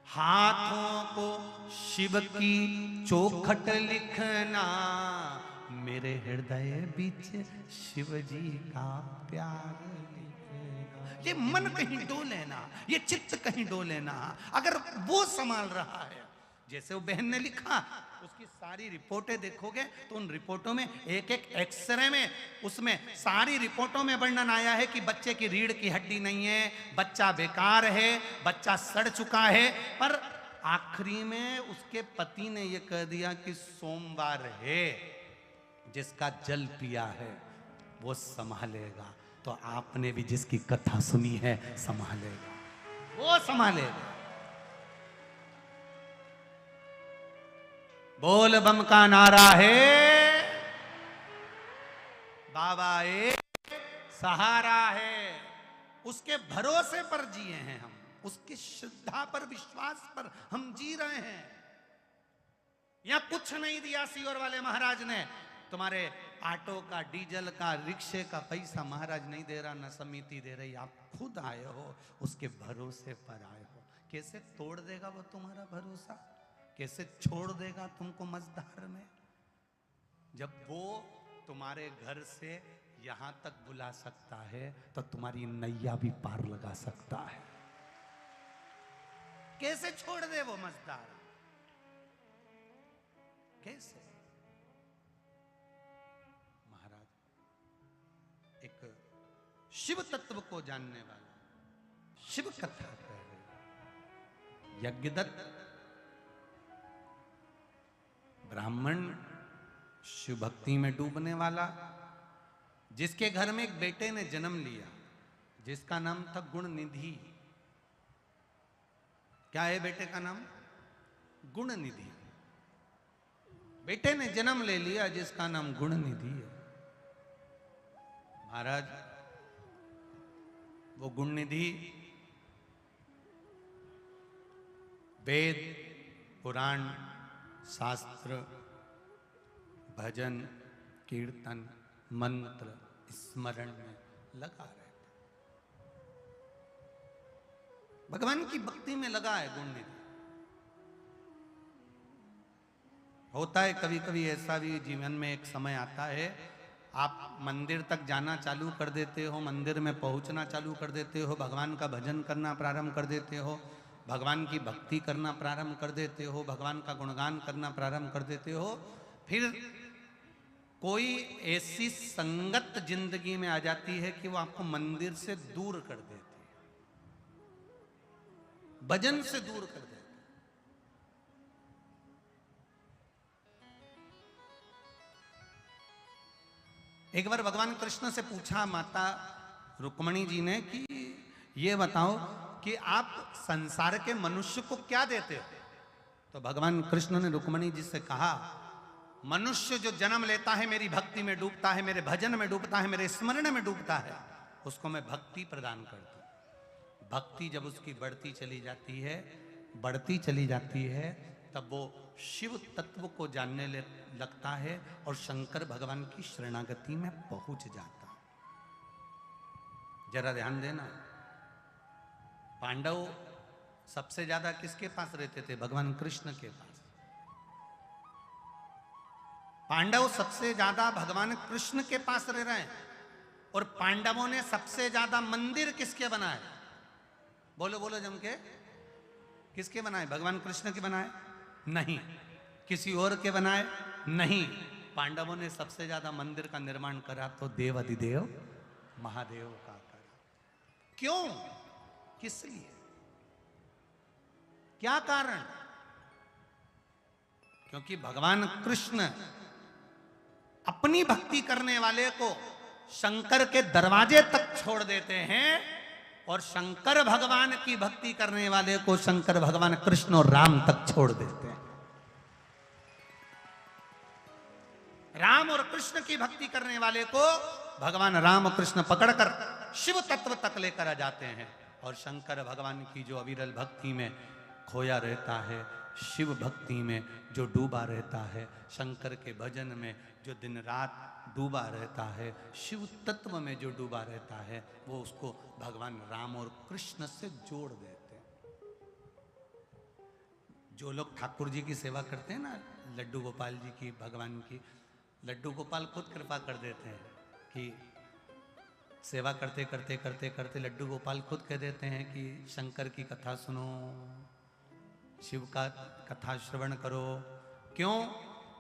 हाथों को शिव की चौखट लिखना, मेरे हृदय बीच शिव जी का प्यार लिखना। ये मन कहीं डो लेना, ये चित्त कहीं डो लेना, अगर वो संभाल रहा है। जैसे वो बहन ने लिखा, उसकी सारी रिपोर्टें देखोगे तो उन रिपोर्टों में एक एक एक्सरे में उसमें सारी रिपोर्टों में वर्णन आया है कि बच्चे की रीढ़ की हड्डी नहीं है, बच्चा बेकार है, बच्चा सड़ चुका है। पर आखिरी में उसके पति ने यह कह दिया कि सोमवार है, जिसका जल पिया है वो संभालेगा। तो आपने भी जिसकी कथा सुनी है संभालेगा, वो संभालेगा। बोल बम का नारा है, बाबा एक सहारा है, उसके भरोसे पर जिए हैं हम, उसकी श्रद्धा पर विश्वास पर हम जी रहे हैं। यहां कुछ नहीं दिया सियोर वाले महाराज ने, तुम्हारे ऑटो का, डीजल का, रिक्शे का पैसा महाराज नहीं दे रहा, न समिति दे रही, आप खुद आए हो, उसके भरोसे पर आए हो। कैसे तोड़ देगा वो तुम्हारा भरोसा, कैसे छोड़ देगा तुमको मझधार में। जब वो तुम्हारे घर से यहां तक बुला सकता है तो तुम्हारी नैया भी पार लगा सकता है। कैसे छोड़ दे वो मझधार, कैसे। महाराज एक शिव तत्व को जानने वाला शिव कथा कह रहे। यज्ञदत्त ब्राह्मण, शिव भक्ति में डूबने वाला, जिसके घर में एक बेटे ने जन्म लिया जिसका नाम था गुणनिधि। क्या है बेटे का नाम? गुणनिधि। बेटे ने जन्म ले लिया जिसका नाम गुणनिधि है। महाराज वो गुणनिधि वेद, पुराण, शास्त्र भजन कीर्तन मंत्र स्मरण में लगा रहता, भगवान की भक्ति में लगा है गुण निधि। होता है कभी कभी ऐसा भी जीवन में एक समय आता है, आप मंदिर तक जाना चालू कर देते हो, मंदिर में पहुंचना चालू कर देते हो, भगवान का भजन करना प्रारंभ कर देते हो, भगवान की भक्ति करना प्रारंभ कर देते हो, भगवान का गुणगान करना प्रारंभ कर देते हो, फिर कोई ऐसी संगत जिंदगी में आ जाती है कि वो आपको मंदिर से दूर कर देती है, भजन से दूर कर देती है। एक बार भगवान कृष्ण से पूछा माता रुक्मणी जी ने कि ये बताओ कि आप संसार के मनुष्य को क्या देते हो? तो भगवान कृष्ण ने रुक्मणी जी से कहा, मनुष्य जो जन्म लेता है मेरी भक्ति में डूबता है, मेरे भजन में डूबता है, मेरे स्मरण में डूबता है, उसको मैं भक्ति प्रदान करता हूं। भक्ति जब उसकी बढ़ती चली जाती है तब वो शिव तत्व को जानने लगता है और शंकर भगवान की शरणागति में पहुंच जाता है। जरा ध्यान देना, पांडव सबसे ज्यादा किसके पास रहते थे? भगवान कृष्ण के पास। पांडव सबसे ज्यादा भगवान कृष्ण के पास रह रहे हैं और पांडवों ने सबसे ज्यादा मंदिर किसके बनाए? बोलो बोलो जम के, किसके बनाए? भगवान कृष्ण के बनाए? नहीं। किसी और के बनाए? नहीं। पांडवों ने सबसे ज्यादा मंदिर का निर्माण करा तो देव अधिदेव महादेव का करा। क्यों? किस लिए? क्या कारण? क्योंकि भगवान कृष्ण अपनी भक्ति करने वाले को शंकर के दरवाजे तक छोड़ देते हैं और शंकर भगवान की भक्ति करने वाले को शंकर भगवान कृष्ण और राम तक छोड़ देते हैं। राम और कृष्ण की भक्ति करने वाले को भगवान राम कृष्ण पकड़कर शिव तत्व तक लेकर आ जाते हैं और शंकर भगवान की जो अविरल भक्ति में खोया रहता है, शिव भक्ति में जो डूबा रहता है, शंकर के भजन में जो दिन रात डूबा रहता है, शिव तत्व में जो डूबा रहता है, वो उसको भगवान राम और कृष्ण से जोड़ देते हैं। जो लोग ठाकुर जी की सेवा करते हैं ना, लड्डू गोपाल जी की, भगवान की, लड्डू गोपाल खुद कृपा कर देते हैं कि सेवा करते करते करते करते लड्डू गोपाल खुद कह देते हैं कि शंकर की कथा सुनो, शिव का कथा श्रवण करो। क्यों?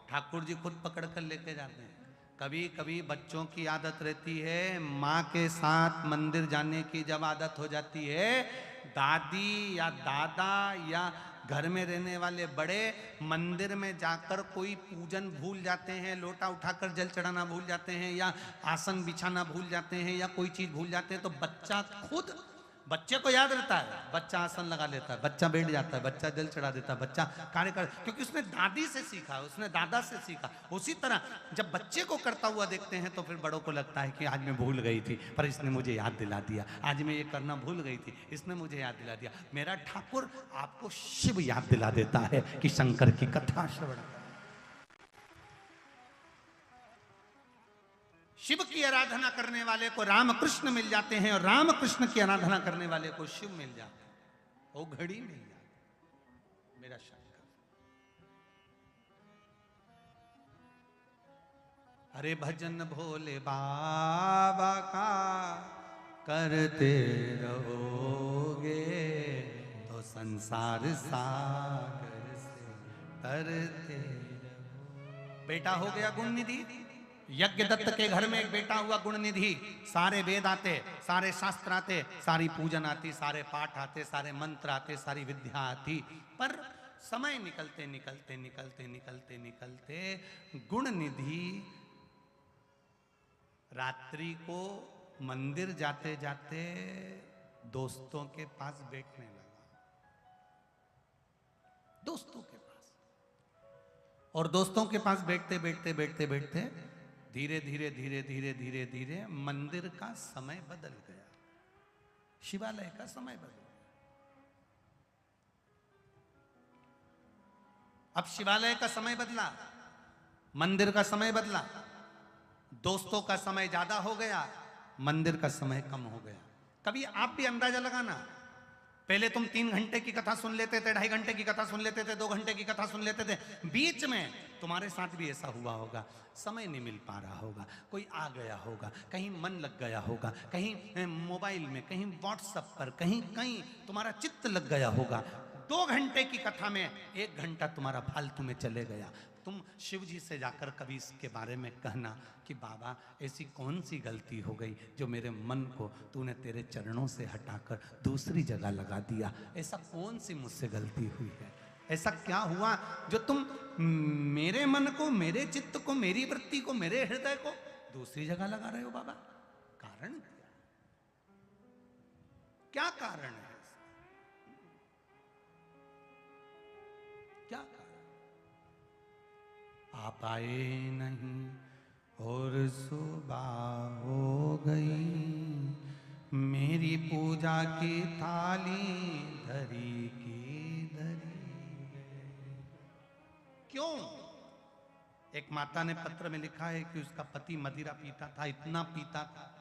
ठाकुर जी खुद पकड़ कर लेके जाते हैं। कभी कभी बच्चों की आदत रहती है, माँ के साथ मंदिर जाने की जब आदत हो जाती है, दादी या दादा या घर में रहने वाले बड़े मंदिर में जाकर कोई पूजन भूल जाते हैं, लोटा उठाकर जल चढ़ाना भूल जाते हैं या आसन बिछाना भूल जाते हैं या कोई चीज भूल जाते हैं, तो बच्चा खुद, बच्चे को याद रहता है, बच्चा आसन लगा लेता है, बच्चा बैठ जाता है, बच्चा जल चढ़ा देता है, बच्चा कार्य कर, क्योंकि उसने दादी से सीखा, उसने दादा से सीखा। उसी तरह जब बच्चे को करता हुआ देखते हैं तो फिर बड़ों को लगता है कि आज मैं भूल गई थी पर इसने मुझे याद दिला दिया, आज मैं ये करना भूल गई थी, इसने मुझे याद दिला दिया। मेरा ठाकुर आपको शिव याद दिला देता है कि शंकर की कथा श्रवण। शिव की आराधना करने वाले को राम कृष्ण मिल जाते हैं और राम कृष्ण की आराधना करने वाले को शिव मिल जाते हैं, वो घड़ी मिल जाती मेरा शंकर। अरे भजन भोले बाबा का करते रहोगे तो संसार सागर से तरते रहोगे। बेटा हो गया गुण निधि, यज्ञ दत्त के घर में एक बेटा हुआ गुण निधि। सारे वेद आते, सारे शास्त्र आते, सारी पूजन आती, सारे पाठ आते, सारे मंत्र आते, सारी विद्या आती, पर समय निकलते निकलते निकलते निकलते निकलते गुण निधि रात्रि को मंदिर जाते जाते दोस्तों के पास बैठने लगा, दोस्तों के पास। और दोस्तों के पास बैठते बैठते बैठते बैठते धीरे धीरे धीरे धीरे धीरे धीरे मंदिर का समय बदल गया, शिवालय का समय बदल गया। अब शिवालय का समय बदला, मंदिर का समय बदला, दोस्तों का समय ज्यादा हो गया, मंदिर का समय कम हो गया। कभी आप भी अंदाजा लगाना, पहले तुम 3 घंटे की कथा सुन लेते थे, 2.5 घंटे की कथा सुन लेते थे, 2 घंटे की कथा सुन लेते थे, बीच में तुम्हारे साथ भी ऐसा हुआ होगा, समय नहीं मिल पा रहा होगा, कोई आ गया होगा, कहीं मन लग गया होगा, कहीं मोबाइल में, कहीं व्हाट्सएप पर, कहीं कहीं तुम्हारा चित्त लग गया होगा। 2 घंटे की कथा में 1 घंटा तुम्हारा फालतू में चले गया। तुम शिव जी से जाकर कभी इसके बारे में कहना कि बाबा ऐसी कौन सी गलती हो गई जो मेरे मन को तूने तेरे चरणों से हटाकर दूसरी जगह लगा दिया। ऐसा कौन सी मुझसे गलती हुई है, ऐसा क्या हुआ जो तुम मेरे मन को, मेरे चित्त को, मेरी वृत्ति को, मेरे हृदय को दूसरी जगह लगा रहे हो बाबा? कारण क्या कारण है? क्या कारण? आप आए नहीं और सुबह हो गई, मेरी पूजा की थाली धरी की धरी। क्यों? एक माता ने पत्र में लिखा है कि उसका पति मदिरा पीता था, इतना पीता था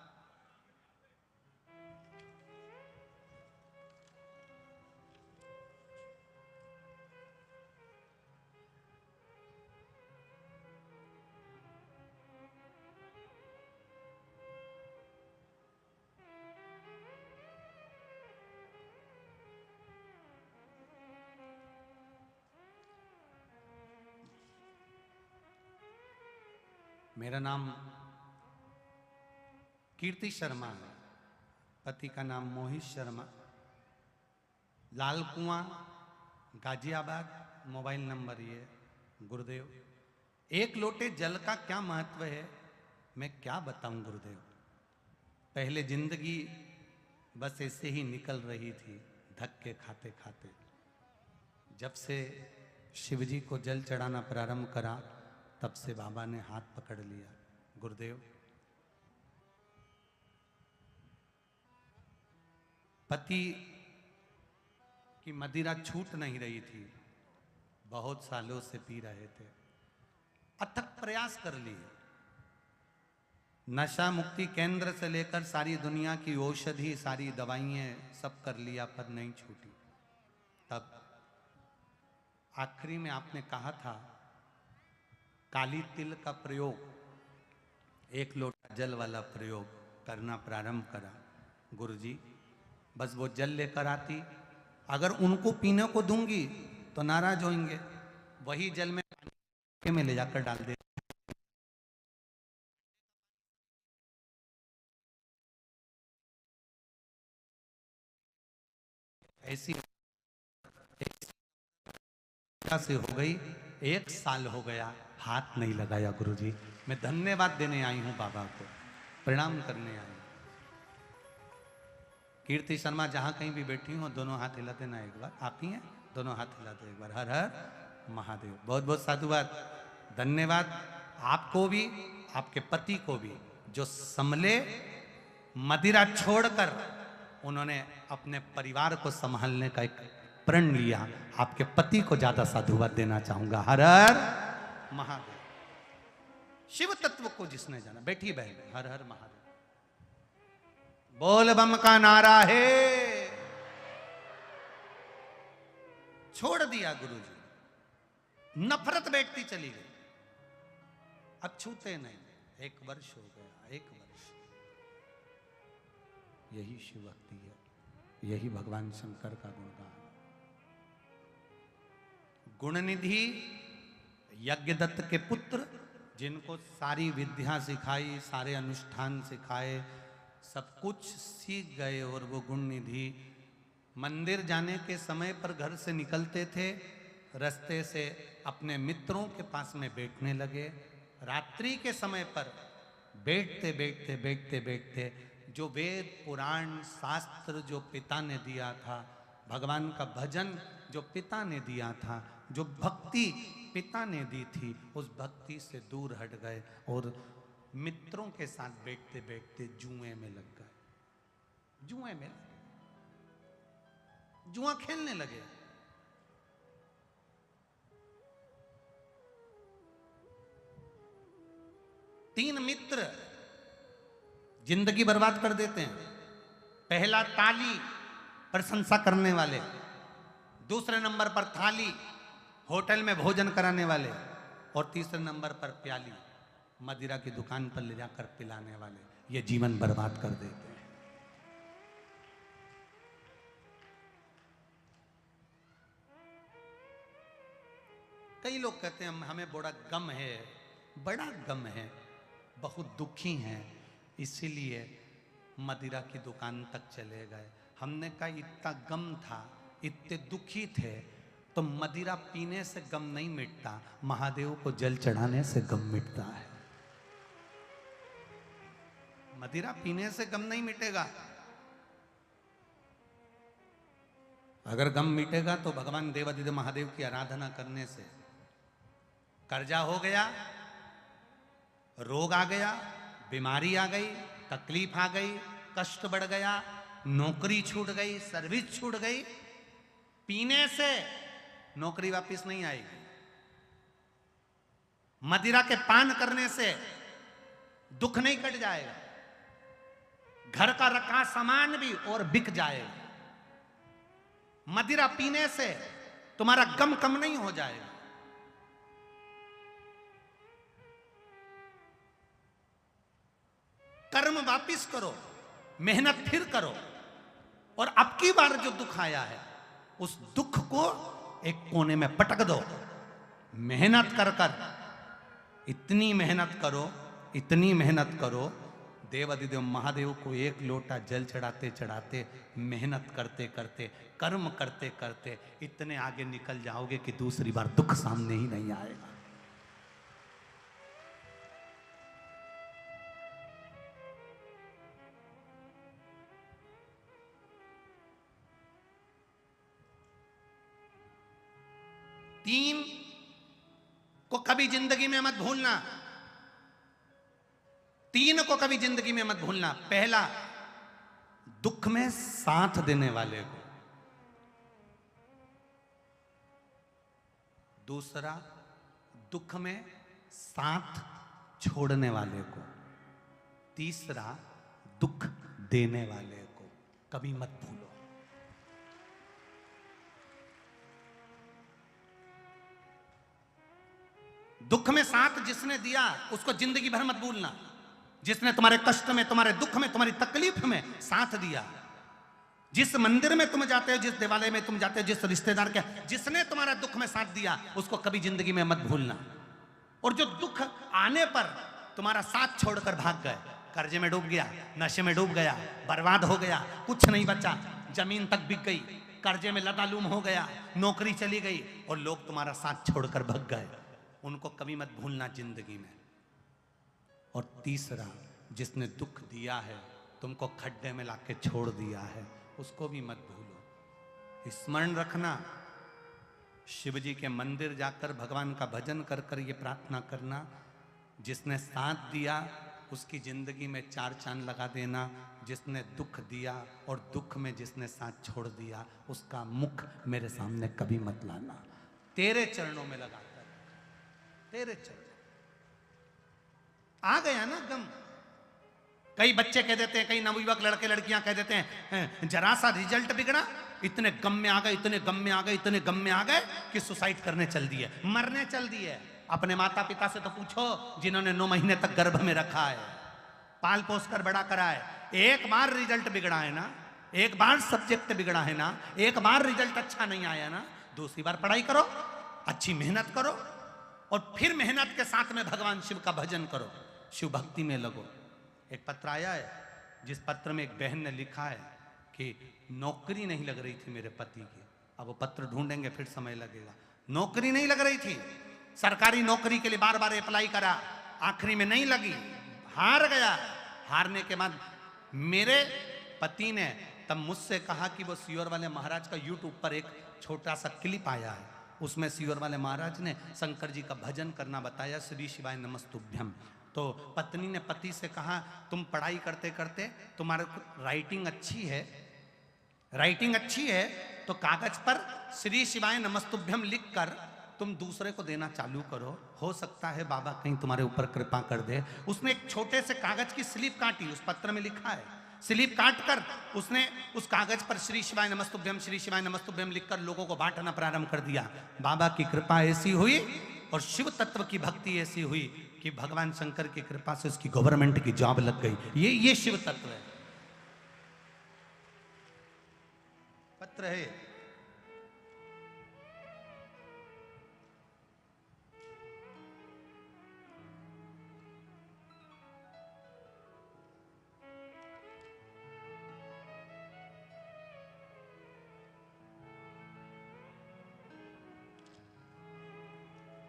मेरा नाम कीर्ति शर्मा है, पति का नाम मोहित शर्मा, लाल कुआं गाजियाबाद, मोबाइल नंबर ये। गुरुदेव, एक लोटे जल का क्या महत्व है, मैं क्या बताऊं गुरुदेव। पहले जिंदगी बस ऐसे ही निकल रही थी धक्के खाते खाते। जब से शिवजी को जल चढ़ाना प्रारंभ करा तब से बाबा ने हाथ पकड़ लिया। गुरुदेव, पति की मदिरा छूट नहीं रही थी, बहुत सालों से पी रहे थे, अथक प्रयास कर लिए, नशा मुक्ति केंद्र से लेकर सारी दुनिया की औषधि, सारी दवाइयां सब कर लिया पर नहीं छूटी। तब आखिरी में आपने कहा था काली तिल का प्रयोग, 1 लोटा जल वाला प्रयोग करना प्रारंभ करा। गुरुजी, बस वो जल लेकर आती, अगर उनको पीने को दूंगी तो नाराज होंगे, वही जल में ले जाकर डाल दे। ऐसी से हो गई, 1 साल हो गया, हाथ नहीं लगाया। गुरुजी, मैं धन्यवाद देने आई हूं बाबा को, प्रणाम करने आई हूं। कीर्ति शर्मा जहां कहीं भी बैठी हूं, दोनों हाथ हिला देना एक बार। आप ही हैं, दोनों हाथ हिला दो एक बार। हर हर महादेव। बहुत बहुत साधुवाद, धन्यवाद आपको भी, आपके पति को भी, जो समले मदिरा छोड़कर उन्होंने अपने परिवार को संभालने का एक प्रण लिया। आपके पति को ज्यादा साधुवाद देना चाहूंगा। हर हर महादेव। शिव तत्व को जिसने जाना, बैठी बहन, हर हर महादेव। बोल बम का नारा है। छोड़ दिया गुरुजी, नफरत बैठती चली गई, अब छूते नहीं। 1 वर्ष हो गया, 1 वर्ष। यही शिव भक्ति है, यही भगवान शंकर का गुणगान। गुणनिधि यज्ञदत्त के पुत्र, जिनको सारी विद्या सिखाई, सारे अनुष्ठान सिखाए, सब कुछ सीख गए, और वो गुणनिधि मंदिर जाने के समय पर घर से निकलते थे, रास्ते से अपने मित्रों के पास में बैठने लगे। रात्रि के समय पर बैठते बैठते बैठते बैठते जो वेद पुराण शास्त्र जो पिता ने दिया था, भगवान का भजन जो पिता ने दिया था, जो भक्ति पिता ने दी थी, उस भक्ति से दूर हट गए और मित्रों के साथ बैठते बैठते जुए में लग गए। जुए में जुआ खेलने लगे। मित्र जिंदगी बर्बाद कर देते हैं। पहला ताली, प्रशंसा करने वाले। दूसरे नंबर पर थाली, होटल में भोजन कराने वाले। और तीसरे नंबर पर प्याली, मदिरा की दुकान पर ले जाकर पिलाने वाले। ये जीवन बर्बाद कर देते हैं। कई लोग कहते हैं हमें बड़ा गम है, बड़ा गम है, बहुत दुखी हैं, इसीलिए मदिरा की दुकान तक चले गए। हमने कहा इतना गम था, इतने दुखी थे, तो मदिरा पीने से गम नहीं मिटता, महादेव को जल चढ़ाने से गम मिटता है। मदिरा पीने से गम नहीं मिटेगा। अगर गम मिटेगा तो भगवान देवादिदेव महादेव की आराधना करने से। कर्जा हो गया, रोग आ गया, बीमारी आ गई, तकलीफ आ गई, कष्ट बढ़ गया, नौकरी छूट गई, सर्विस छूट गई, पीने से नौकरी वापस नहीं आएगी। मदिरा के पान करने से दुख नहीं कट जाएगा, घर का रखा सामान भी और बिक जाएगा। मदिरा पीने से तुम्हारा गम कम नहीं हो जाएगा। कर्म वापिस करो, मेहनत फिर करो, और अब की बार जो दुख आया है उस दुख को एक कोने में पटक दो। मेहनत कर कर, इतनी मेहनत करो, इतनी मेहनत करो, देवादिदेव महादेव को एक लोटा जल चढ़ाते चढ़ाते, मेहनत करते करते, कर्म करते करते इतने आगे निकल जाओगे कि दूसरी बार दुख सामने ही नहीं आएगा। तीन को कभी जिंदगी में मत भूलना, तीन को कभी जिंदगी में मत भूलना। पहला, दुख में साथ देने वाले को। दूसरा, दुख में साथ छोड़ने वाले को। तीसरा, दुख देने वाले को कभी मत भूलो। दुख में साथ जिसने दिया उसको जिंदगी भर मत भूलना। जिसने तुम्हारे कष्ट में, तुम्हारे दुख में, तुम्हारी तकलीफ में साथ दिया, जिस मंदिर में तुम जाते हो, जिस देवालय में तुम जाते हो, जिस रिश्तेदार के, जिसने तुम्हारा दुख में साथ दिया, उसको कभी जिंदगी में मत भूलना। और जो दुख आने पर तुम्हारा साथ छोड़कर भाग गए, कर्जे में डूब गया, नशे में डूब गया, बर्बाद हो गया, कुछ नहीं बचा, जमीन तक बिक गई, कर्जे में लदालूम हो गया, नौकरी चली गई और लोग तुम्हारा साथ छोड़कर भाग गए, उनको कभी मत भूलना जिंदगी में। और तीसरा, जिसने दुख दिया है, तुमको खड्डे में लाके छोड़ दिया है, उसको भी मत भूलो। स्मरण रखना, शिव जी के मंदिर जाकर भगवान का भजन कर कर ये प्रार्थना करना, जिसने साथ दिया उसकी जिंदगी में 4 चांद लगा देना, जिसने दुख दिया और दुख में जिसने साथ छोड़ दिया उसका मुख मेरे सामने कभी मत लाना। तेरे चरणों में लगा, तेरे चरण। आ गया ना गम। कई बच्चे कह देते हैं, कई नवयुवक लड़के लड़कियां कह देते हैं, जरा सा रिजल्ट बिगड़ा, इतने गम में आ गए, इतने गम में आ गए, इतने गम में आ गए कि सुसाइड करने चल दिए, मरने चल दिए। अपने माता पिता से तो पूछो जिन्होंने 9 महीने तक गर्भ में रखा है, पाल पोस कर बड़ा करा है। एक बार रिजल्ट बिगड़ा है ना, एक बार सब्जेक्ट बिगड़ा है ना, एक बार रिजल्ट अच्छा नहीं आया ना, दूसरी बार पढ़ाई करो, अच्छी मेहनत करो और फिर मेहनत के साथ में भगवान शिव का भजन करो, शिव भक्ति में लगो। एक पत्र आया है, जिस पत्र में एक बहन ने लिखा है कि नौकरी नहीं लग रही थी मेरे पति की। अब वो पत्र ढूंढेंगे फिर समय लगेगा। नौकरी नहीं लग रही थी, सरकारी नौकरी के लिए बार बार अप्लाई करा, आखिरी में नहीं लगी, हार गया। हारने के बाद मेरे पति ने तब मुझसे कहा कि वो सियोर वाले महाराज का यूट्यूब पर एक छोटा सा क्लिप आया है, उसमें सियोर वाले महाराज ने शंकर जी का भजन करना बताया, श्री शिवाय नमस्तुभ्यम। तो पत्नी ने पति से कहा, तुम पढ़ाई करते करते तुम्हारे राइटिंग अच्छी है, राइटिंग अच्छी है, तो कागज पर श्री शिवाय नमस्तुभ्यम लिखकर तुम दूसरे को देना चालू करो, हो सकता है बाबा कहीं तुम्हारे ऊपर कृपा कर दे। उसने एक छोटे से कागज की स्लिप काटी, उस पत्र में लिखा है, स्लिप काट कर उसने उस कागज पर श्री शिवाय नमस्तुभ्यम, श्री शिवाय नमस्तुभ्यम लिखकर लोगों को बांटना प्रारंभ कर दिया। बाबा की कृपा ऐसी हुई और शिव तत्व की भक्ति ऐसी हुई कि भगवान शंकर की कृपा से उसकी गवर्नमेंट की जॉब लग गई। ये शिव तत्व है। पत्र है,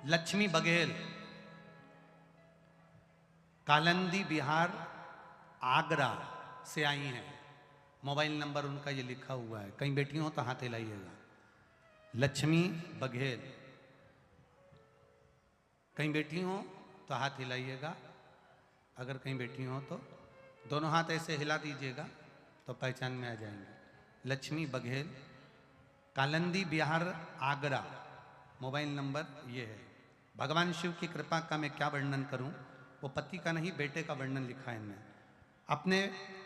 लक्ष्मी बघेल, कालंदी बिहार आगरा से आई हैं। मोबाइल नंबर उनका ये लिखा हुआ है, कहीं बैठी हो तो हाथ हिलाइएगा। लक्ष्मी बघेल, कहीं बैठी हो तो हाथ हिलाइएगा। अगर कहीं बैठी हो तो दोनों हाथ ऐसे हिला दीजिएगा तो पहचान में आ जाएंगे। लक्ष्मी बघेल, कालंदी बिहार आगरा, मोबाइल नंबर ये है। भगवान शिव की कृपा का मैं क्या वर्णन करूं, वो पति का नहीं बेटे का वर्णन लिखा है इनमें। अपने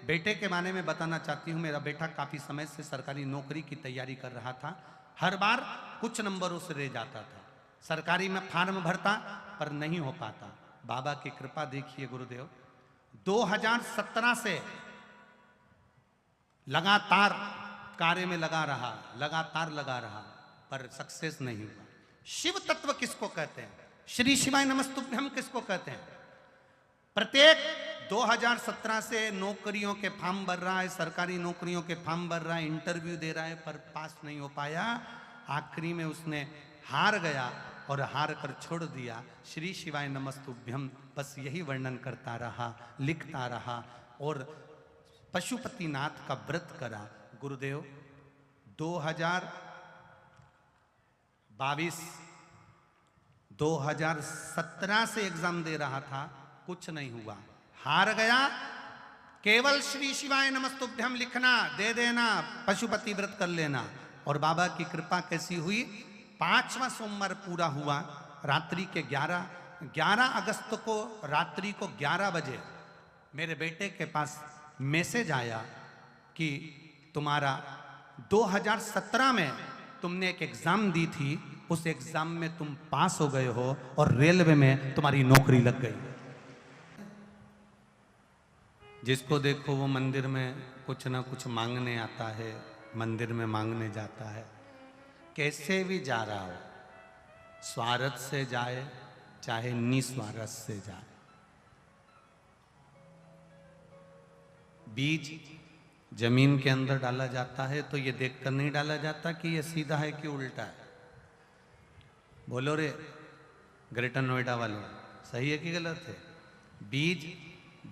बेटे के बारे में बताना चाहती हूँ। मेरा बेटा काफ़ी समय से सरकारी नौकरी की तैयारी कर रहा था। हर बार कुछ नंबरों से रह जाता था। सरकारी में फार्म भरता पर नहीं हो पाता। बाबा की कृपा देखिए गुरुदेव, 2017 से लगातार कार्य में लगा रहा, लगातार लगा रहा, पर सक्सेस नहीं हुआ। शिव तत्व किसको कहते हैं, श्री शिवाय नमस्तुभ्यम किसको कहते हैं। प्रत्येक 2017 से नौकरियों के फॉर्म भर रहा है, सरकारी नौकरियों के फॉर्म भर रहा है, इंटरव्यू दे रहा है, पर पास नहीं हो पाया। आखिरी में उसने हार गया और हार कर छोड़ दिया। श्री शिवाय नमस्तुभ्यम बस यही वर्णन करता रहा, लिखता रहा और पशुपतिनाथ का व्रत करा। गुरुदेव 2017 से एग्जाम दे रहा था, कुछ नहीं हुआ, हार गया। केवल श्री शिवाय नमस्तुभ्यम लिखना, दे देना, पशुपति व्रत कर लेना। और बाबा की कृपा कैसी हुई, 5वां सोमवार पूरा हुआ। रात्रि के 11 अगस्त को रात्रि को 11 बजे मेरे बेटे के पास मैसेज आया कि तुम्हारा 2017 में तुमने एक एग्जाम दी थी, उस एग्जाम में तुम पास हो गए हो और रेलवे में तुम्हारी नौकरी लग गई। जिसको देखो वो मंदिर में कुछ ना कुछ मांगने आता है, मंदिर में मांगने जाता है। कैसे भी जा रहा हो, स्वार्थ से जाए चाहे निस्वार्थ से जाए। बीज जमीन के अंदर डाला जाता है तो ये देखकर नहीं डाला जाता कि ये सीधा है कि उल्टा है। बोलो रे ग्रेटर नोएडा वालों, सही है कि गलत है। बीज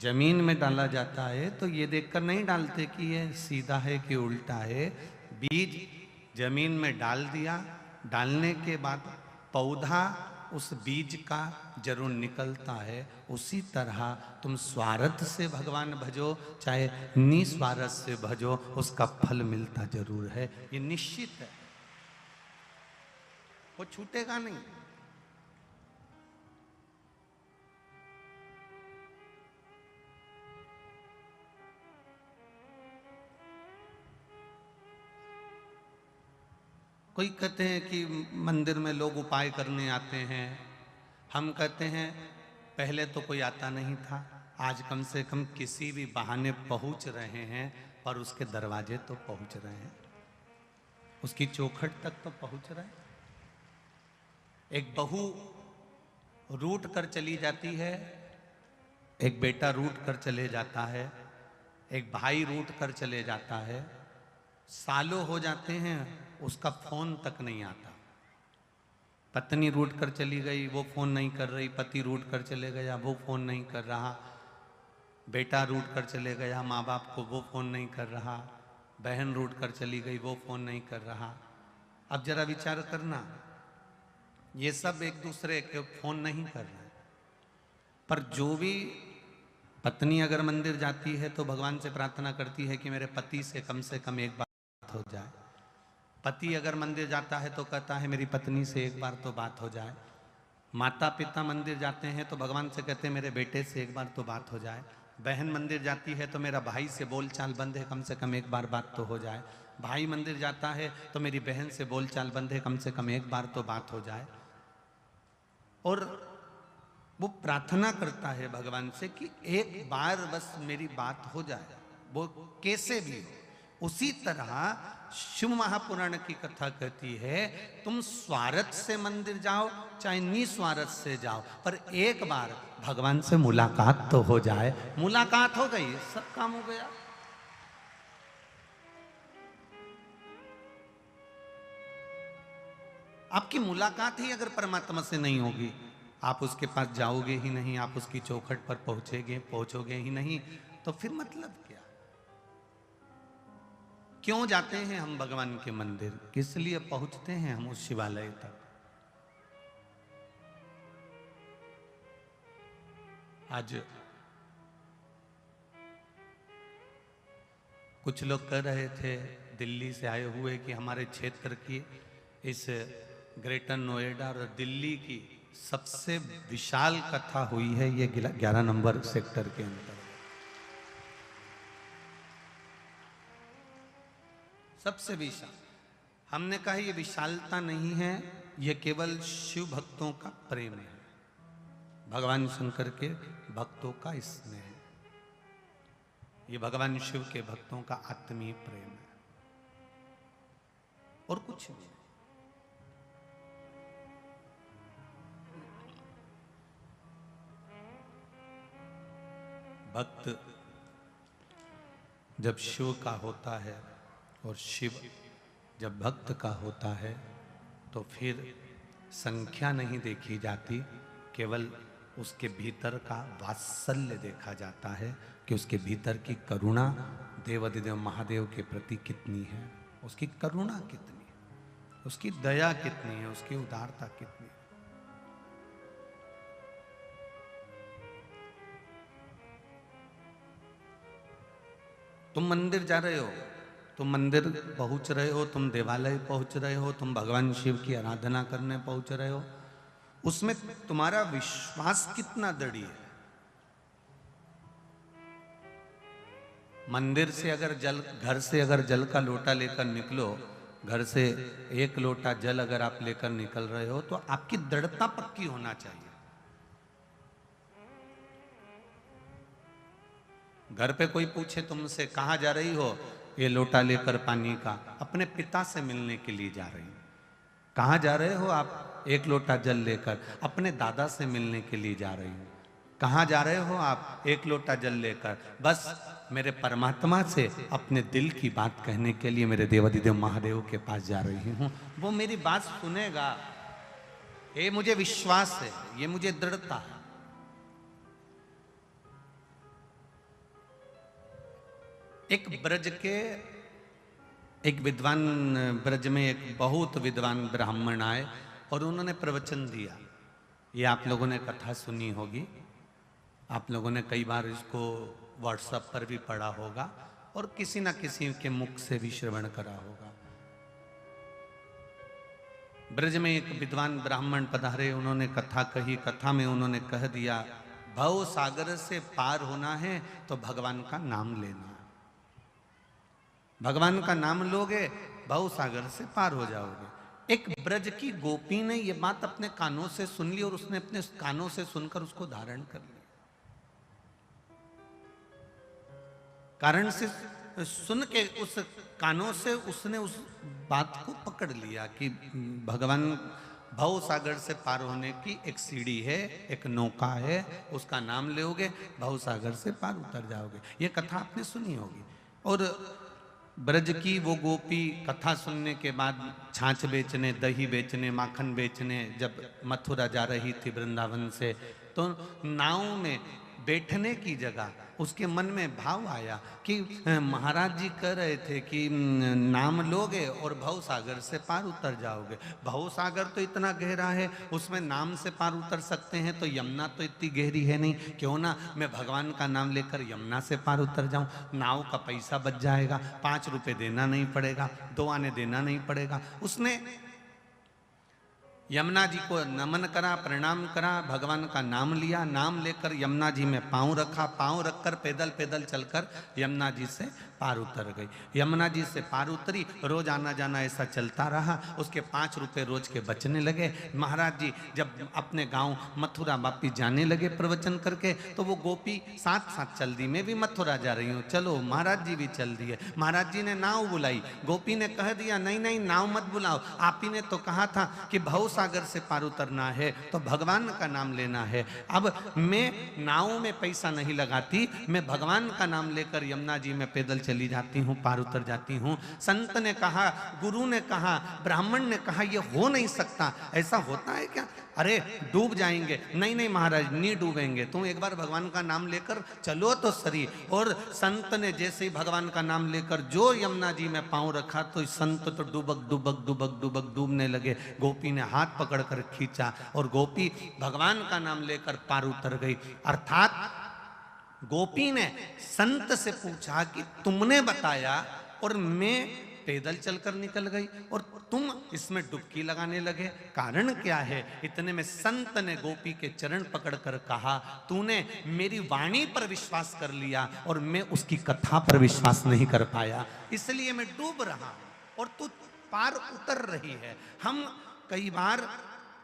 जमीन में डाला जाता है तो ये देखकर नहीं डालते कि ये सीधा है कि उल्टा है। बीज जमीन में डाल दिया, डालने के बाद पौधा उस बीज का जरूर निकलता है। उसी तरह तुम स्वार्थ से भगवान भजो चाहे निस्वार्थ से भजो, उसका फल मिलता जरूर है, ये निश्चित है, वो छूटेगा नहीं। कोई कहते हैं कि मंदिर में लोग उपाय करने आते हैं। हम कहते हैं पहले तो कोई आता नहीं था, आज कम से कम किसी भी बहाने पहुंच रहे हैं और उसके दरवाजे तो पहुंच रहे हैं, उसकी चौखट तक तो पहुंच रहे हैं। एक बहू रूठ कर चली जाती है, एक बेटा रूठ कर चले जाता है, एक भाई रूठ कर चले जाता है, सालों हो जाते हैं, उसका फोन तक नहीं आता। पत्नी रूठ कर चली गई, वो फोन नहीं कर रही, पति रूठ कर चले गया, वो फोन नहीं कर रहा, बेटा रूठ कर चले गया, माँ बाप को वो फोन नहीं कर रहा, बहन रूठ कर चली गई, वो फोन नहीं कर रहा। अब जरा विचार करना, ये सब एक दूसरे के फोन नहीं कर रहे, पर जो भी पत्नी अगर मंदिर जाती है तो भगवान से प्रार्थना करती है कि मेरे पति से कम एक बात हो जाए। पति अगर मंदिर जाता है तो कहता है मेरी पत्नी से एक बार तो बात हो जाए, माता पिता मंदिर जाते हैं तो भगवान से कहते हैं मेरे बेटे से एक बार तो बात हो जाए, बहन मंदिर जाती है तो मेरा भाई से बोलचाल बंद है, कम से कम एक बार बात तो हो जाए, भाई मंदिर जाता है तो मेरी बहन से बोलचाल बंद है, कम से कम एक बार तो बात हो जाए। और वो प्रार्थना करता है भगवान से कि एक बार बस मेरी बात हो जाए, वो कैसे भी हो। उसी तरह शिव महापुराण की कथा कहती है तुम स्वार्थ से मंदिर जाओ चाहे निस्वार्थ से जाओ, पर एक बार भगवान से मुलाकात तो हो जाए। मुलाकात हो गई, सब काम हो गया। आपकी मुलाकात ही अगर परमात्मा से नहीं होगी, आप उसके पास जाओगे ही नहीं, आप उसकी चौखट पर पहुंचोगे ही नहीं, तो फिर मतलब क्या। क्यों जाते हैं हम भगवान के मंदिर, किस लिए पहुंचते हैं हम उस शिवालय तक। आज कुछ लोग कह रहे थे दिल्ली से आए हुए कि हमारे क्षेत्र की इस ग्रेटर नोएडा और दिल्ली की सबसे विशाल कथा हुई है ये 11 नंबर सेक्टर के अंदर। सबसे विशाल। हमने कहा ये विशालता नहीं है, ये केवल शिव भक्तों का प्रेम है, भगवान शंकर के भक्तों का स्नेह है, ये भगवान शिव के भक्तों का आत्मीय प्रेम है और कुछ नहीं। भक्त जब शिव का होता है और शिव जब भक्त का होता है तो फिर संख्या नहीं देखी जाती, केवल उसके भीतर का वात्सल्य देखा जाता है कि उसके भीतर की करुणा देवाधिदेव महादेव के प्रति कितनी है, उसकी करुणा कितनी है, उसकी दया कितनी है, उसकी उदारता कितनी है। तुम मंदिर जा रहे हो, तुम मंदिर पहुंच रहे हो, तुम देवालय पहुंच रहे हो, तुम भगवान शिव की आराधना करने पहुंच रहे हो, उसमें तुम्हारा विश्वास कितना दृढ़ है। मंदिर से अगर जल, घर से अगर जल का लोटा लेकर निकलो, घर से एक लोटा जल अगर आप लेकर निकल रहे हो तो आपकी दृढ़ता पक्की होना चाहिए। घर पे कोई पूछे तुमसे कहाँ जा रही हो, ये लोटा लेकर पानी का, अपने पिता से मिलने के लिए जा रही हूं। कहाँ जा रहे हो आप, एक लोटा जल लेकर, अपने दादा से मिलने के लिए जा रही हूं। कहाँ जा रहे हो आप, एक लोटा जल लेकर, बस मेरे परमात्मा से अपने दिल की बात कहने के लिए मेरे देवाधिदेव महादेव के पास जा रही हूं। वो मेरी बात सुनेगा, ये मुझे विश्वास है, ये मुझे दृढ़ता है। एक ब्रज के एक विद्वान, ब्रज में एक बहुत विद्वान ब्राह्मण आए और उन्होंने प्रवचन दिया। ये आप लोगों ने कथा सुनी होगी, आप लोगों ने कई बार इसको व्हाट्सएप पर भी पढ़ा होगा और किसी ना किसी के मुख से भी श्रवण करा होगा। ब्रज में एक विद्वान ब्राह्मण पधारे, उन्होंने कथा कही। कथा में उन्होंने कह दिया भव सागर से पार होना है तो भगवान का नाम लेना, भगवान का नाम लोगे भव सागर से पार हो जाओगे। एक ब्रज की गोपी ने यह बात अपने कानों से सुन ली और उसने अपने कानों से सुनकर उसको धारण कर लिया। कारण से सुन के उस कानों से उसने उस बात को पकड़ लिया कि भगवान भव सागर से पार होने की एक सीढ़ी है, एक नौका है, उसका नाम लोगे भव सागर से पार उतर जाओगे। ये कथा आपने सुनी होगी। और ब्रज की वो गोपी कथा सुनने के बाद छाछ बेचने, दही बेचने, माखन बेचने जब मथुरा जा रही थी वृंदावन से, तो नाव में बैठने की जगह उसके मन में भाव आया कि महाराज जी कह रहे थे कि नाम लोगे और भव सागर से पार उतर जाओगे। भव सागर तो इतना गहरा है, उसमें नाम से पार उतर सकते हैं, तो यमुना तो इतनी गहरी है नहीं, क्यों ना मैं भगवान का नाम लेकर यमुना से पार उतर जाऊं। नाव का पैसा बच जाएगा, 5 रुपए देना नहीं पड़ेगा, 2 आने देना नहीं पड़ेगा। उसने यमुना जी को नमन करा, प्रणाम करा, भगवान का नाम लिया, नाम लेकर यमुना जी में पांव रखा, पांव रखकर पैदल पैदल चलकर यमुना जी से पार उतर गई। यमुना जी से पार उतरी, रोज आना जाना ऐसा चलता रहा। उसके 5 रुपए रोज के बचने लगे। महाराज जी जब अपने गांव मथुरा वापिस जाने लगे प्रवचन करके, तो वो गोपी साथ साथ चल दी, मैं भी मथुरा जा रही हूँ, चलो। महाराज जी भी चल दिए। महाराज जी ने नाव बुलाई, गोपी ने कह दिया नहीं नहीं नाव मत बुलाओ, आप ही ने तो कहा था कि भव सागर से पार उतरना है तो भगवान का नाम लेना है। अब मैं नाव में पैसा नहीं लगाती, मैं भगवान का नाम लेकर यमुना जी में पैदल चली जाती हूँ, पार उतर जाती हूँ। संत ने कहा, गुरु ने कहा, ब्राह्मण ने कहा ये हो नहीं सकता, ऐसा होता है क्या? अरे डूब जाएंगे। नहीं नहीं महाराज नहीं डूबेंगे, तुम एक बार भगवान का नाम लेकर चलो तो सही। और संत ने जैसे ही भगवान का नाम लेकर जो यमुना जी में पांव रखा, तो संत तो डुबक डुबक डुबक डुबक डूबने लगे। गोपी ने हाथ पकड़कर खींचा और गोपी भगवान का नाम लेकर पार उतर गई। अर्थात गोपी ने संत से पूछा कि तुमने बताया और मैं पैदल चलकर निकल गई और तुम इसमें डुबकी लगाने लगे, कारण क्या है? इतने में संत ने गोपी के चरण पकड़कर कहा, तूने मेरी वाणी पर विश्वास कर लिया और मैं उसकी कथा पर विश्वास नहीं कर पाया, इसलिए मैं डूब रहा हूं और तू पार उतर रही है। हम कई बार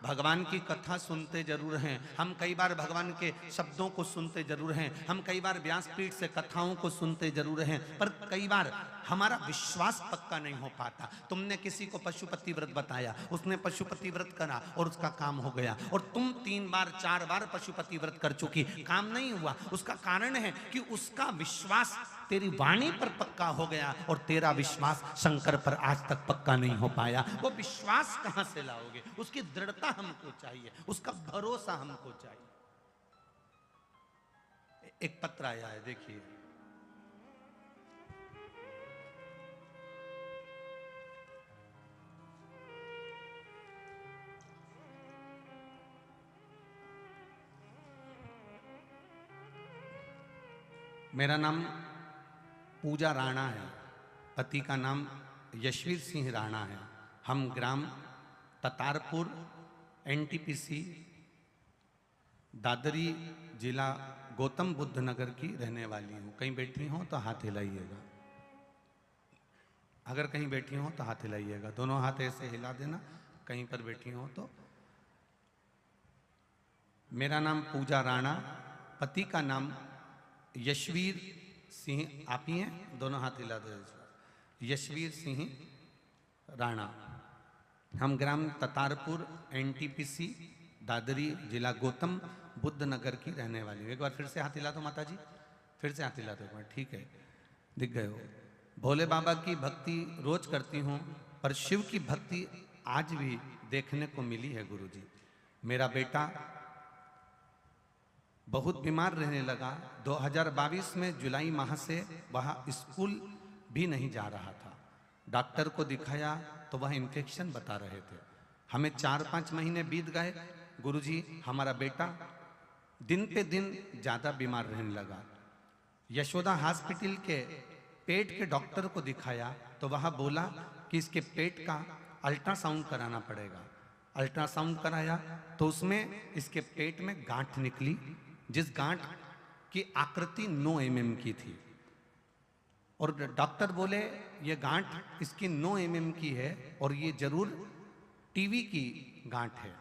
भगवान की कथा सुनते जरूर हैं, हम कई बार भगवान के शब्दों को सुनते जरूर हैं, हम कई बार व्यासपीठ से कथाओं को सुनते जरूर हैं, पर कई बार हमारा विश्वास पक्का नहीं हो पाता। तुमने किसी को पशुपति व्रत बताया, उसने पशुपति व्रत करा और उसका काम हो गया, और तुम 3 बार 4 बार पशुपति व्रत कर चुकी, काम नहीं हुआ। उसका कारण है कि उसका विश्वास तेरी वाणी पर पक्का हो गया और तेरा विश्वास शंकर पर आज तक पक्का नहीं हो पाया। वो विश्वास कहां से लाओगे? उसकी दृढ़ता हमको चाहिए, उसका भरोसा हमको चाहिए। एक पत्र आया है, देखिए। मेरा नाम पूजा राणा है, पति का नाम यशवीर सिंह राणा है। हम ग्राम ततारपुर एनटीपीसी दादरी जिला गौतम बुद्ध नगर की रहने वाली हूँ। कहीं बैठी हो तो हाथ हिलाइएगा, अगर कहीं बैठी हो तो हाथ हिलाइएगा, दोनों हाथ ऐसे हिला देना कहीं पर बैठी हो तो। मेरा नाम पूजा राणा, पति का नाम यशवीर सिंह, आप ही हैं, दोनों हाथ हिला दो, यशवीर सिंह राणा। हम ग्राम ततारपुर एनटीपीसी दादरी जिला गौतम बुद्ध नगर की रहने वाली हूँ। एक बार फिर से हाथ हिला दो माता जी, फिर से हाथ हिला दो एक बार, ठीक है, दिख गए हो। भोले बाबा की भक्ति रोज करती हूँ, पर शिव की भक्ति आज भी देखने को मिली है गुरुजी। मेरा बेटा बहुत बीमार रहने लगा। 2022 में जुलाई माह से वह स्कूल भी नहीं जा रहा था। डॉक्टर को दिखाया तो वह इन्फेक्शन बता रहे थे। हमें 4-5 महीने बीत गए। गुरुजी, हमारा बेटा दिन पे दिन ज़्यादा बीमार रहने लगा। यशोदा हॉस्पिटल के पेट के डॉक्टर को दिखाया तो वह बोला कि इसके पेट का अल्ट्रासाउंड कराना पड़ेगा। अल्ट्रासाउंड कराया तो उसमें इसके पेट में गांठ निकली, जिस गांठ की आकृति 9 mm की थी, और डॉक्टर बोले ये गांठ इसकी 9 mm की है और ये जरूर टीवी की गांठ है।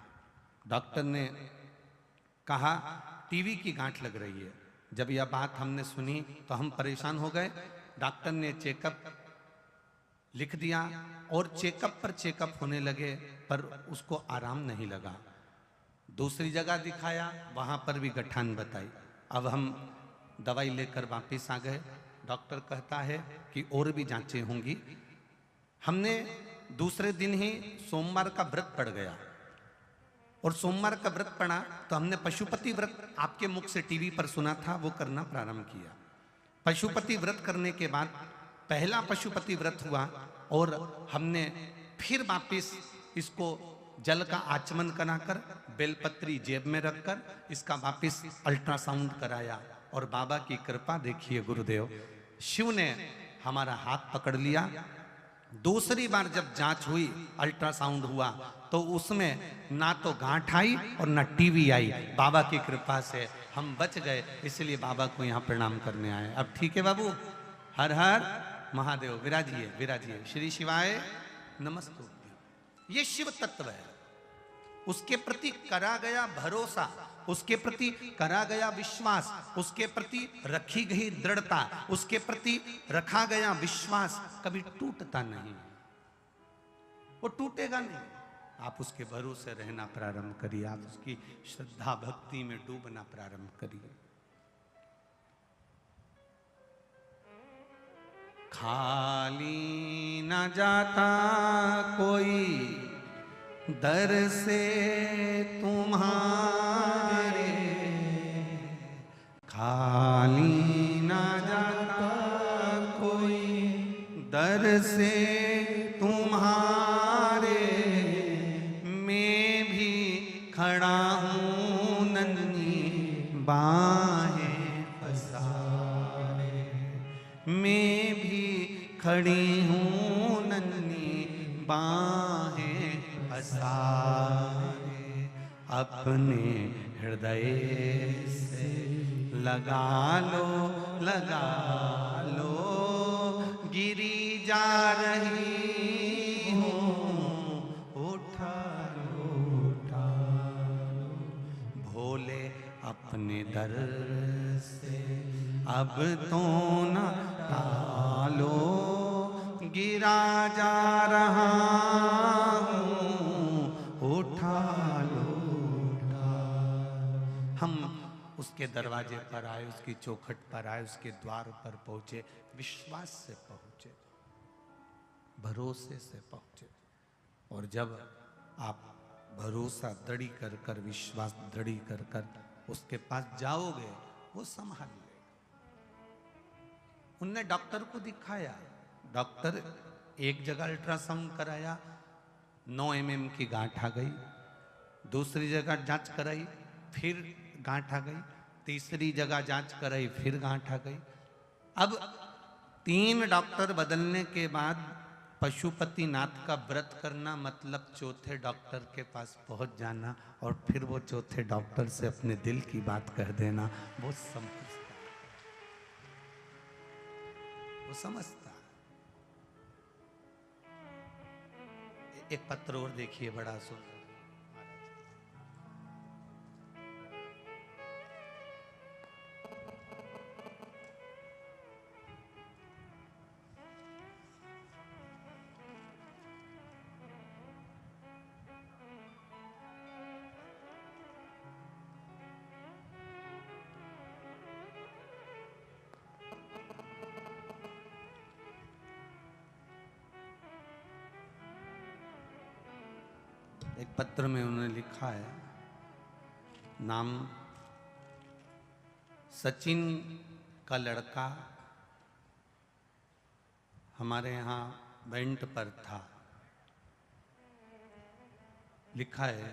डॉक्टर ने कहा टीवी की गांठ लग रही है। जब यह बात हमने सुनी तो हम परेशान हो गए। डॉक्टर ने चेकअप लिख दिया और चेकअप पर चेकअप होने लगे, पर उसको आराम नहीं लगा। दूसरी जगह दिखाया, वहां पर भी गठान बताई। अब हम दवाई लेकर वापस आ गए। डॉक्टर कहता है कि और भी जांचें होंगी। हमने दूसरे दिन ही सोमवार का व्रत पड़ गया और सोमवार का व्रत पड़ा तो हमने पशुपति व्रत आपके मुख से टीवी पर सुना था, वो करना प्रारंभ किया। पशुपति व्रत करने के बाद पहला पशुपति व्रत हुआ और हमने फिर वापिस इसको जल का आचमन कराकर बेलपत्री जेब में रखकर इसका वापिस अल्ट्रासाउंड कराया और बाबा की कृपा देखिए गुरुदेव, शिव ने हमारा हाथ पकड़ लिया। दूसरी बार जब जांच हुई, अल्ट्रासाउंड हुआ तो उसमें ना तो गांठ आई और ना टीवी आई। बाबा की कृपा से हम बच गए, इसलिए बाबा को यहाँ प्रणाम करने आए। अब ठीक है बाबू, हर हर महादेव। विराजिए विराजिए। श्री शिवाय नमस्तुभ्यं। ये शिव तत्व है, उसके प्रति करा गया भरोसा, उसके प्रति करा गया विश्वास, उसके प्रति रखी गई दृढ़ता, उसके प्रति रखा गया विश्वास कभी टूटता नहीं, वो टूटेगा नहीं। आप उसके भरोसे रहना प्रारंभ करिए, आप उसकी श्रद्धा भक्ति में डूबना प्रारंभ करिए। खाली न जाता कोई दर से तुम्हारे, खाली न जाता कोई दर से तुम्हारे, मैं भी खड़ा हूँ नन्ही बाहें पसारे, मैं भी खड़ी हूँ नन्ही बाहें पसारे। अपने हृदय से लगा लो, गिरी जा रही हूँ, उठा लो। भोले अपने दर से अब तो न टालो, गिरा जा रहा हूँ, उठा लो। हम उसके दरवाजे पर आए, उसकी चौखट पर आए, उसके द्वार पर पहुंचे, विश्वास से पहुंचे, भरोसे से पहुंचे। और जब आप भरोसा दृढ़ी कर कर, विश्वास दृढ़ी कर कर उसके पास जाओगे, वो संभाल लेगा। उनने डॉक्टर को दिखाया, डॉक्टर एक जगह अल्ट्रासाउंड कराया, 9 mm की गांठ आ गई। दूसरी जगह जांच कराई, फिर गांठ आ गई। तीसरी जगह जांच कराई, फिर गांठ आ गई। अब 3 डॉक्टर बदलने के बाद पशुपति नाथ का व्रत करना मतलब चौथे डॉक्टर के पास पहुंच जाना और फिर वो चौथे डॉक्टर से अपने दिल की बात कह देना। वो समझता, वो समझता। एक पत्र और देखिए, बड़ा सुंदर। एक पत्र में उन्होंने लिखा है, नाम सचिन का लड़का हमारे यहाँ बेंट पर था। लिखा है,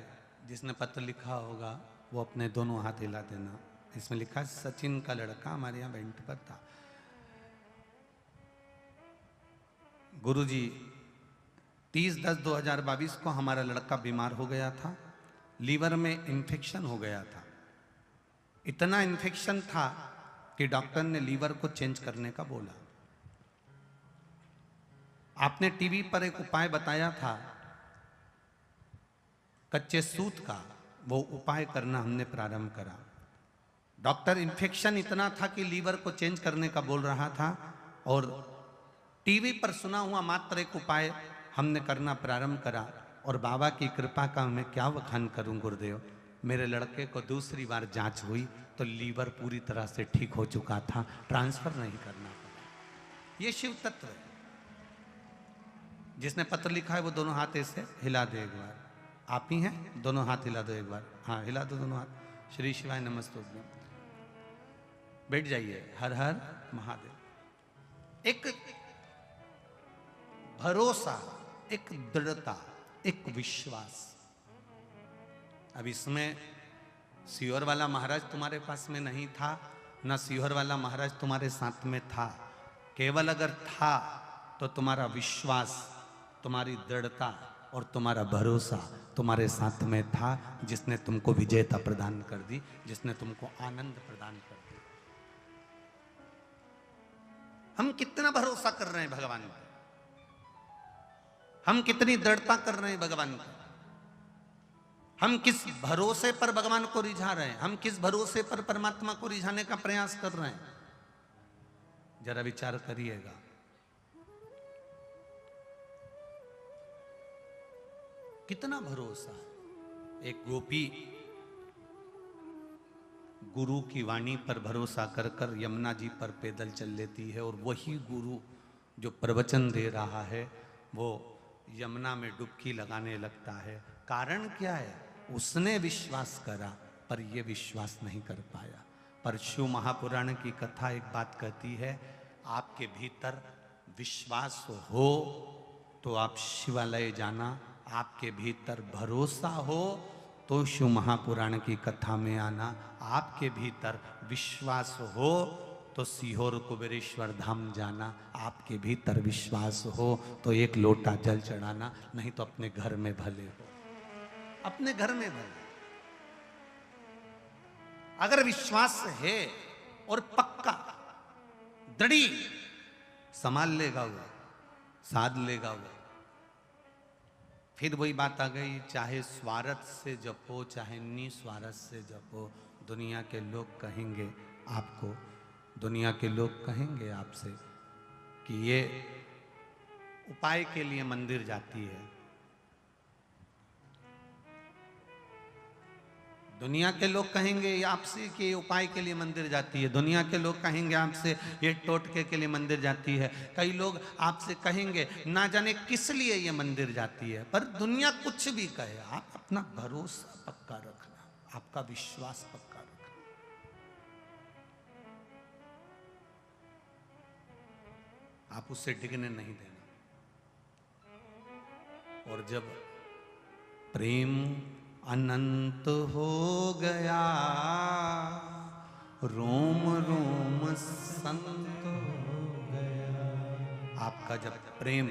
जिसने पत्र लिखा होगा वो अपने दोनों हाथ हिला देना। इसमें लिखा है, सचिन का लड़का हमारे यहाँ बेंट पर था। गुरुजी 30/10/2022 को हमारा लड़का बीमार हो गया था, लीवर में इन्फेक्शन हो गया था। इतना इन्फेक्शन था कि डॉक्टर ने लीवर को चेंज करने का बोला। आपने टीवी पर एक उपाय बताया था कच्चे सूत का, वो उपाय करना हमने प्रारंभ करा। डॉक्टर इन्फेक्शन इतना था कि लीवर को चेंज करने का बोल रहा था और टीवी पर सुना हुआ मात्र एक उपाय हमने करना प्रारंभ करा। और बाबा की कृपा का मैं क्या वखान करूं गुरुदेव, मेरे लड़के को दूसरी बार जांच हुई तो लीवर पूरी तरह से ठीक हो चुका था, ट्रांसफर नहीं करना पड़ा। ये शिव तत्व है। जिसने पत्र लिखा है वो दोनों हाथ ऐसे हिला दे एक बार। आप ही हैं? दोनों हाथ हिला दो एक बार। हाँ हिला दो दोनों हाथ। श्री शिवाय नमस्तुभ्यम। बैठ जाइए। हर हर महादेव। एक भरोसा, एक दृढ़ता, एक विश्वास। अब इसमें सीहोर वाला महाराज तुम्हारे पास में नहीं था, ना सीहोर वाला महाराज तुम्हारे साथ में था। केवल अगर था तो तुम्हारा विश्वास, तुम्हारी दृढ़ता और तुम्हारा भरोसा तुम्हारे साथ में था, जिसने तुमको विजेता प्रदान कर दी, जिसने तुमको आनंद प्रदान कर दी। हम कितना भरोसा कर रहे हैं भगवान पर, हम कितनी दृढ़ता कर रहे हैं भगवान पर, हम किस भरोसे पर भगवान को रिझा रहे हैं, हम किस भरोसे पर परमात्मा को रिझाने का प्रयास कर रहे हैं, जरा विचार करिएगा। कितना भरोसा। एक गोपी गुरु की वाणी पर भरोसा कर कर यमुना जी पर पैदल चल लेती है, और वही गुरु जो प्रवचन दे रहा है वो यमुना में डुबकी लगाने लगता है। कारण क्या है? उसने विश्वास करा पर ये विश्वास नहीं कर पाया। पर शिव महापुराण की कथा एक बात कहती है, आपके भीतर विश्वास हो तो आप शिवालय जाना, आपके भीतर भरोसा हो तो शिव महापुराण की कथा में आना, आपके भीतर विश्वास हो तो सीहोर कुबेरेश्वर धाम जाना, आपके भीतर विश्वास हो तो एक लोटा जल चढ़ाना, नहीं तो अपने घर में भले हो, अपने घर में भले। अगर विश्वास है और पक्का दृढ़ी, संभाल लेगा वो, साध लेगा वो। फिर वही बात आ गई, चाहे स्वार्थ से जपो चाहे निस्वार्थ से जपो, दुनिया के लोग कहेंगे आपको, दुनिया के लोग कहेंगे आपसे कि ये उपाय के लिए मंदिर जाती है, दुनिया के लोग कहेंगे आपसे कि ये उपाय के लिए मंदिर जाती है, दुनिया के लोग कहेंगे आपसे ये टोटके के लिए मंदिर जाती है, कई लोग आपसे कहेंगे ना जाने किस लिए ये मंदिर जाती है। पर दुनिया कुछ भी कहे, आप अपना भरोसा पक्का रखना, आपका विश्वास पक्का रखना। आप उससे डिगने नहीं देना। और जब प्रेम अनंत हो गया, रोम रोम संत हो गया। आपका जब प्रेम,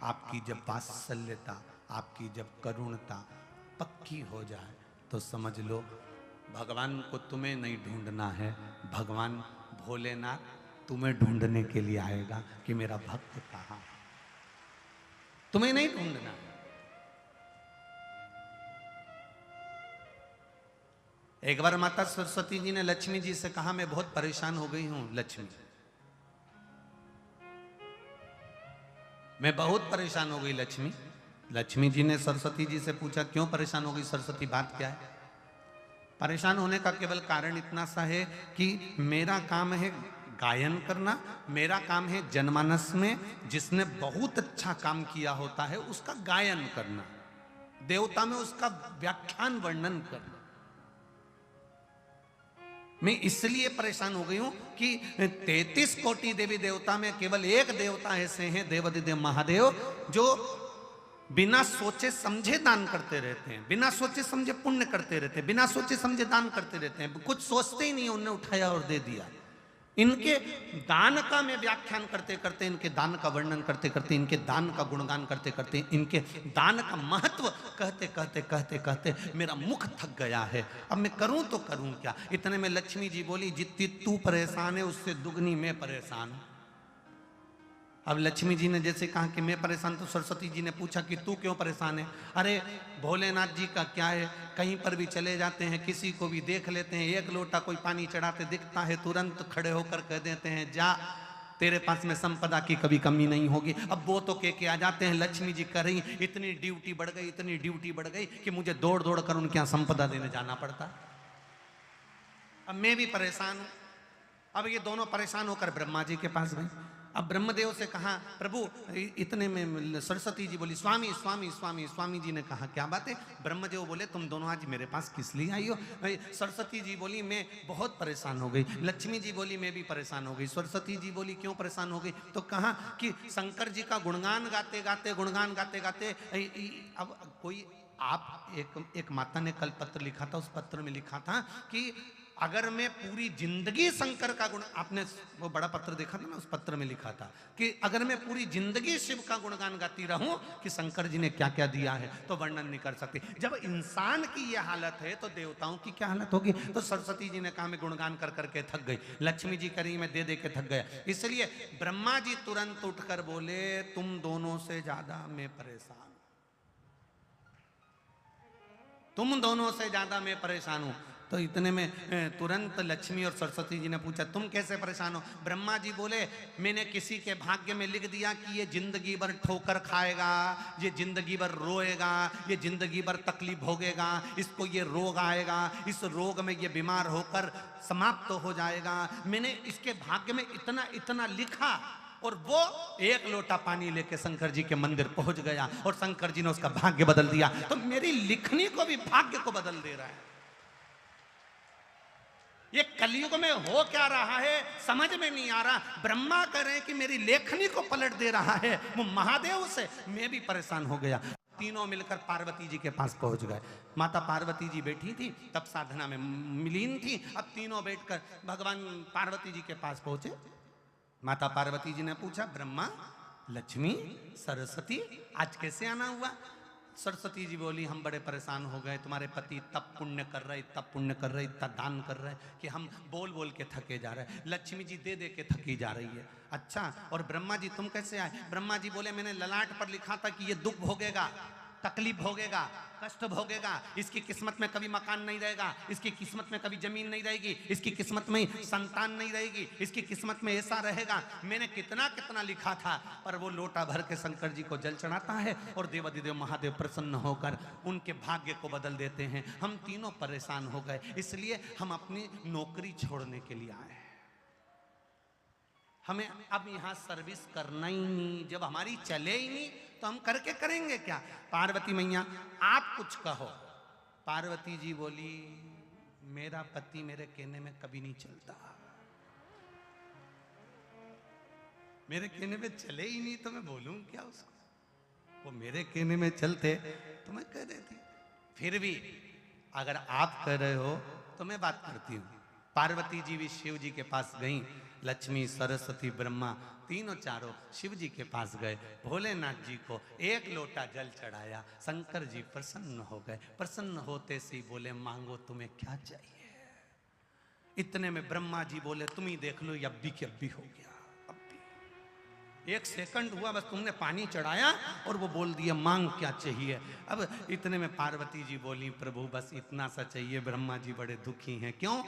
आपकी जब वात्सल्यता, आपकी जब करुणता पक्की हो जाए तो समझ लो भगवान को तुम्हें नहीं ढूंढना है, भगवान भोलेनाथ तुम्हें ढूंढने के लिए आएगा कि मेरा भक्त कहाँ है। तुम्हें नहीं ढूंढना है। एक बार माता सरस्वती जी ने लक्ष्मी जी से कहा, मैं बहुत परेशान हो गई हूं लक्ष्मी, मैं बहुत परेशान हो गई लक्ष्मी। लक्ष्मी जी ने सरस्वती जी से पूछा, क्यों परेशान हो गई सरस्वती, बात क्या है? परेशान होने का केवल कारण इतना सा है कि मेरा काम है गायन करना, मेरा काम है जनमानस में जिसने बहुत अच्छा काम किया होता है उसका गायन करना, देवता में उसका व्याख्यान वर्णन करना। मैं इसलिए परेशान हो गई हूं कि 33 कोटि देवी देवता में केवल एक देवता ऐसे हैं, देवाधिदेव महादेव, जो बिना सोचे समझे दान करते रहते हैं, बिना सोचे समझे पुण्य करते रहते हैं, बिना सोचे समझे दान करते रहते हैं, कुछ सोचते ही नहीं, उन्होंने उठाया और दे दिया। इनके दान का मैं व्याख्यान करते करते, इनके दान का वर्णन करते करते, इनके दान का गुणगान करते करते, इनके दान का महत्व कहते कहते कहते कहते मेरा मुख थक गया है। अब मैं करूं तो करूं क्या? इतने में लक्ष्मी जी बोली, जितनी तू परेशान है उससे दुगनी मैं परेशान हूं। अब लक्ष्मी जी ने जैसे कहा कि मैं परेशान, तो सरस्वती जी ने पूछा कि तू क्यों परेशान है? अरे भोलेनाथ जी का क्या है, कहीं पर भी चले जाते हैं, किसी को भी देख लेते हैं, एक लोटा कोई पानी चढ़ाते दिखता है, तुरंत खड़े होकर कह देते हैं, जा तेरे पास में संपदा की कभी कमी नहीं होगी। अब वो तो के आ जाते हैं, लक्ष्मी जी कह रही इतनी ड्यूटी बढ़ गई, इतनी ड्यूटी बढ़ गई कि मुझे दौड़ दौड़ कर उनके यहाँ संपदा देने जाना पड़ता। अब मैं भी परेशान हूं। अब ये दोनों परेशान होकर ब्रह्मा जी के पास गए। अब ब्रह्मदेव से कहा प्रभु, इतने में सरस्वती जी बोली स्वामी स्वामी स्वामी। स्वामी जी ने कहा क्या बात है? ब्रह्मदेव बोले तुम दोनों आज मेरे पास किस लिए आई हो? सरस्वती जी बोली मैं बहुत परेशान हो गई। लक्ष्मी जी बोली मैं भी परेशान हो गई। सरस्वती जी बोली क्यों परेशान हो गई? तो कहा कि शंकर जी का गुणगान गाते गाते अब कोई आप एक माता ने कल पत्र लिखा था, उस पत्र में लिखा था कि अगर मैं पूरी जिंदगी शंकर का गुण, आपने वो बड़ा पत्र देखा था ना, उस पत्र में लिखा था कि अगर मैं पूरी जिंदगी शिव का गुणगान गाती रहूं कि शंकर जी ने क्या क्या दिया है तो वर्णन नहीं कर सकती। जब इंसान की ये हालत है तो देवताओं की क्या हालत होगी? तो सरस्वती जी ने कहा मैं गुणगान कर करके थक गई। लक्ष्मी जी करी मैं दे दे के थक गया। इसलिए ब्रह्मा जी तुरंत उठकर बोले तुम दोनों से ज्यादा मैं परेशान, तुम दोनों से ज्यादा मैं परेशान हूं। तो इतने में तुरंत लक्ष्मी और सरस्वती जी ने पूछा तुम कैसे परेशान हो? ब्रह्मा जी बोले मैंने किसी के भाग्य में लिख दिया कि ये जिंदगी भर ठोकर खाएगा, ये जिंदगी भर रोएगा, ये जिंदगी भर तकलीफ भोगेगा, इसको ये रोग आएगा, इस रोग में ये बीमार होकर समाप्त हो जाएगा। मैंने इसके भाग्य में इतना इतना लिखा और वो एक लोटा पानी लेके शंकर जी के मंदिर पहुंच गया और शंकर जी ने उसका भाग्य बदल दिया। तो मेरी लिखनी को भी भाग्य को बदल दे रहा है। ये कलयुग में हो क्या रहा है समझ में नहीं आ रहा। ब्रह्मा कह रहे हैं कि मेरी लेखनी को पलट दे रहा है, वो महादेव से मैं भी परेशान हो गया। तीनों मिलकर पार्वती जी के पास पहुंच गए। माता पार्वती जी बैठी थी, तब साधना में मिलीन थी। अब तीनों बैठकर भगवान पार्वती जी के पास पहुंचे। माता पार्वती जी ने पूछा ब्रह्मा, लक्ष्मी, सरस्वती आज कैसे आना हुआ? सरस्वती जी बोली हम बड़े परेशान हो गए, तुम्हारे पति तब पुण्य कर रहे, तब पुण्य कर रहे, इतना दान कर रहे कि हम बोल बोल के थके जा रहे। लक्ष्मी जी दे दे के थकी जा रही है। अच्छा, और ब्रह्मा जी तुम कैसे आए? ब्रह्मा जी बोले मैंने ललाट पर लिखा था कि ये दुख भोगेगा, तकलीफ भोगेगा, कष्ट भोगेगा, इसकी किस्मत में कभी मकान नहीं रहेगा, इसकी किस्मत में कभी जमीन नहीं रहेगी, इसकी किस्मत में संतान नहीं रहेगी, इसकी किस्मत में ऐसा रहेगा। मैंने कितना कितना लिखा था, पर वो लोटा भर के शंकर जी को जल चढ़ाता है और देवादिदेव महादेव प्रसन्न होकर उनके भाग्य को बदल देते हैं। हम तीनों परेशान हो गए, इसलिए हम अपनी नौकरी छोड़ने के लिए आए। हमें अब यहां सर्विस करना ही नहीं, जब हमारी चले ही नहीं तो हम करके करेंगे क्या? पार्वती मैया आप कुछ कहो। पार्वती जी बोली मेरा पति मेरे कहने में कभी नहीं चलता, मेरे कहने में चले ही नहीं तो मैं बोलूं क्या उसको? वो मेरे कहने में चलते तो मैं कह देती। फिर भी अगर आप कह रहे हो तो मैं बात करती हूं। पार्वती जी भी शिव जी के पास गईं। लक्ष्मी, सरस्वती, ब्रह्मा तीनों चारों शिव जी के पास गए। भोलेनाथ जी को एक लोटा जल चढ़ाया। शंकर जी प्रसन्न हो गए। प्रसन्न होते से बोले मांगो तुम्हें क्या चाहिए? इतने में ब्रह्मा जी बोले तुम ही देख लो, अब भी क्या भी हो गया। अब भी 1 सेकंड हुआ बस, तुमने पानी चढ़ाया और वो बोल दिया मांग क्या चाहिए। अब इतने में पार्वती जी बोली प्रभु बस इतना सा चाहिए। ब्रह्मा जी बड़े दुखी हैं। क्यों?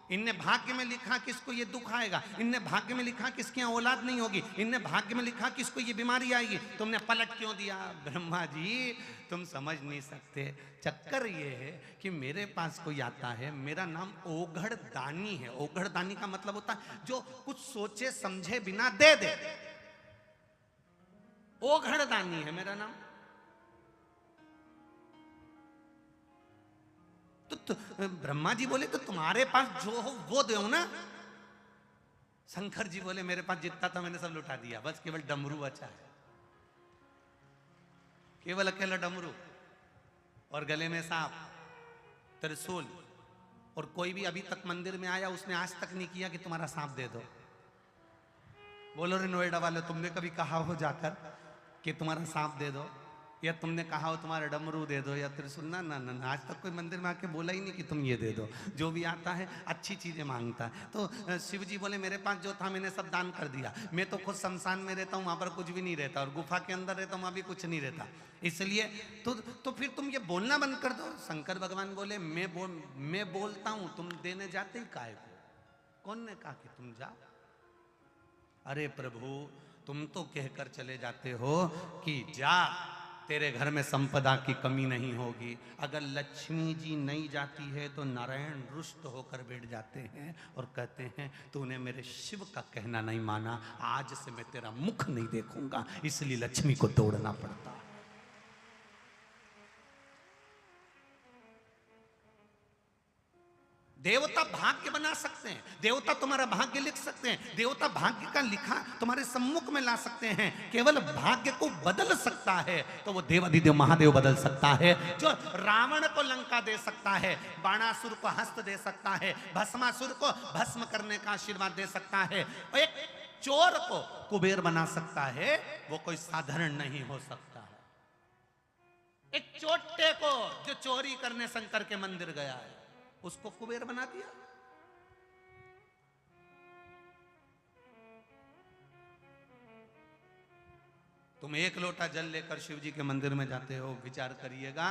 इनने भाग्य में लिखा कि इसको ये दुख आएगा, इनने भाग्य में लिखा कि इसके यहाँ औलाद नहीं होगी, इनने भाग्य में लिखा कि इसको ये बीमारी आएगी, तुमने पलट क्यों दिया? ब्रह्मा जी तुम समझ नहीं सकते। चक्कर ये है कि मेरे पास कोई आता है, मेरा नाम ओघड़ दानी है। ओघड़ दानी का मतलब होता है जो कुछ सोचे समझे बिना दे दे। ओघड़ दानी है मेरा नाम। तो ब्रह्मा जी बोले तो तुम्हारे पास जो हो वो दो ना। शंकर जी बोले मेरे पास जितना था मैंने सब लुटा दिया, बस केवल डमरू बचा है, केवल अकेला डमरू और गले में सांप, त्रिशूल। और कोई भी अभी तक मंदिर में आया उसने आज तक नहीं किया कि तुम्हारा सांप दे दो। बोलो रे नोएडा वाले, तुमने कभी कहा हो जाकर कि तुम्हारा सांप दे दो, या तुमने कहा हो तुम्हारा डमरू दे दो या त्रिशूल? ना ना ना, आज तक कोई मंदिर में आके बोला ही नहीं कि तुम ये दे दो। जो भी आता है अच्छी चीजें मांगता है। तो शिव जी बोले मेरे पास जो था मैंने सब दान कर दिया। मैं तो खुद शमशान में रहता हूँ, वहां पर कुछ भी नहीं रहता, और गुफा के अंदर रहता हूँ, वहां भी कुछ नहीं रहता। इसलिए तो फिर तुम ये बोलना बंद कर दो। शंकर भगवान बोले मैं बोलता हूँ, तुम देने जाते ही काहे को? कौन ने कहा कि तुम जाओ? अरे प्रभु तुम तो कहकर चले जाते हो कि जा, तेरे घर में संपदा की कमी नहीं होगी। अगर लक्ष्मी जी नहीं जाती है तो नारायण रुष्ट होकर बैठ जाते हैं और कहते हैं तूने मेरे शिव का कहना नहीं माना, आज से मैं तेरा मुख नहीं देखूंगा। इसलिए लक्ष्मी को तोड़ना पड़ता है। देवता भाग्य बना सकते हैं, देवता तुम्हारा भाग्य लिख सकते हैं, देवता भाग्य का लिखा तुम्हारे सम्मुख में ला सकते हैं। केवल भाग्य को बदल सकता है तो वो देवाधिदेव महादेव बदल सकता है। जो रावण को लंका दे सकता है, बाणासुर को हस्त दे सकता है, भस्मासुर को भस्म करने का आशीर्वाद दे सकता है, और एक चोर को कुबेर बना सकता है, वो कोई साधारण नहीं हो सकता है। एक चोटे को जो चोरी करने शंकर के मंदिर गया है, उसको कुबेर बना दिया। तुम एक लोटा जल लेकर शिव जी के मंदिर में जाते हो, विचार करिएगा,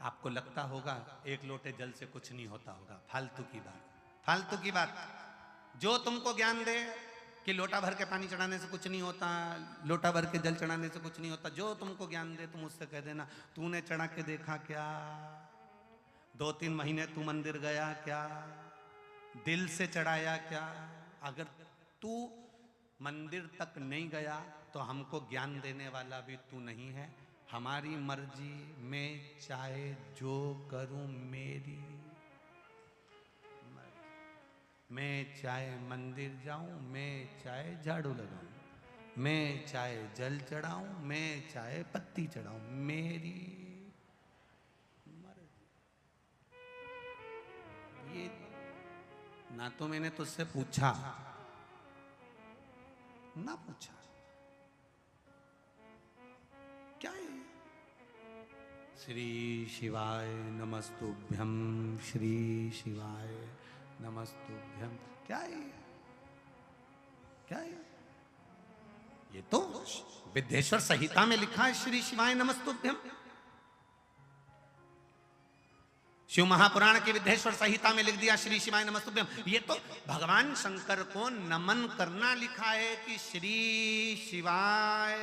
आपको लगता होगा एक लोटे जल से कुछ नहीं होता होगा। फालतू की बात, फालतू की बात। जो तुमको ज्ञान दे कि लोटा भर के पानी चढ़ाने से कुछ नहीं होता, लोटा भर के जल चढ़ाने से कुछ नहीं होता, जो तुमको ज्ञान दे तुम उससे कह देना तूने चढ़ा के देखा क्या? 2-3 महीने तू मंदिर गया क्या? दिल से चढ़ाया क्या? अगर तू मंदिर तक नहीं गया तो हमको ज्ञान देने वाला भी तू नहीं है। हमारी मर्जी, मैं चाहे जो करूं मेरी मर्जी। मैं चाहे मंदिर जाऊं, मैं चाहे झाड़ू लगाऊं, मैं चाहे जल चढ़ाऊं, मैं चाहे पत्ती चढ़ाऊं, मेरी ये ना तो मैंने तुझसे पूछा ना पूछा, क्या है? श्री शिवाय नमस्तुभ्यम, श्री शिवाय नमस्तुभ्यम, क्या है? क्या है ये? तो विद्येश्वर संहिता में लिखा है श्री शिवाय नमस्तुभ्यम। शिव महापुराण की विद्येश्वर संहिता में लिख दिया श्री शिवाय नमस्तुभ्यम। ये तो भगवान शंकर को नमन करना लिखा है कि श्री शिवाय,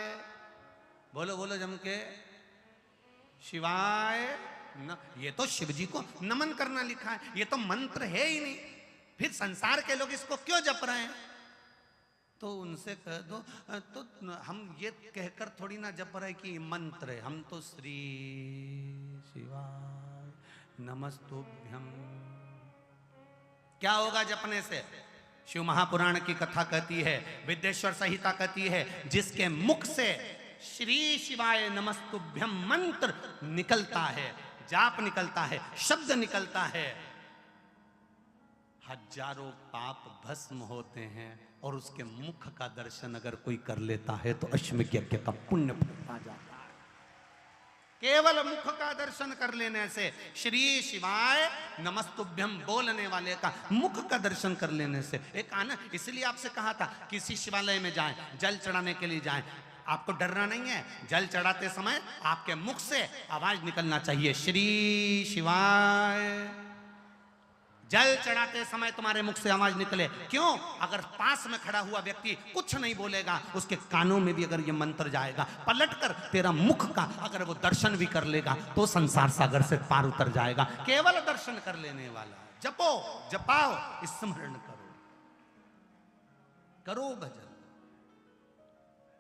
बोलो बोलो जम के, शिवाय न, ये तो शिव जी को नमन करना लिखा है, ये तो मंत्र है ही नहीं। फिर संसार के लोग इसको क्यों जप रहे हैं? तो उनसे कह दो, तो हम ये कहकर थोड़ी ना जप रहे कि मंत्र है, हम तो श्री शिवाय नमस्तुभ्यम। क्या होगा जपने से? शिव महापुराण की कथा कहती है, विद्येश्वर संहिता कहती है, जिसके मुख से श्री शिवाय नमस्तुभ्यम मंत्र निकलता है, जाप निकलता है, शब्द निकलता है, हजारों पाप भस्म होते हैं। और उसके मुख का दर्शन अगर कोई कर लेता है तो अश्वमेध यज्ञ का पुण्य आ जाता है। केवल मुख का दर्शन कर लेने से, श्री शिवाय नमस्तुभ्यम बोलने वाले का मुख का दर्शन कर लेने से एक आनंद। इसलिए आपसे कहा था किसी शिवालय में जाएं, जल चढ़ाने के लिए जाएं, आपको डरना नहीं है। जल चढ़ाते समय आपके मुख से आवाज निकलना चाहिए, श्री शिवाय। जल चढ़ाते समय तुम्हारे मुख से आवाज निकले। क्यों? अगर पास में खड़ा हुआ व्यक्ति कुछ नहीं बोलेगा, उसके कानों में भी अगर ये मंत्र जाएगा, पलटकर तेरा मुख का अगर वो दर्शन भी कर लेगा तो संसार सागर से पार उतर जाएगा। केवल दर्शन कर लेने वाला। जपो, जपाओ, स्मरण करो, करो भजन।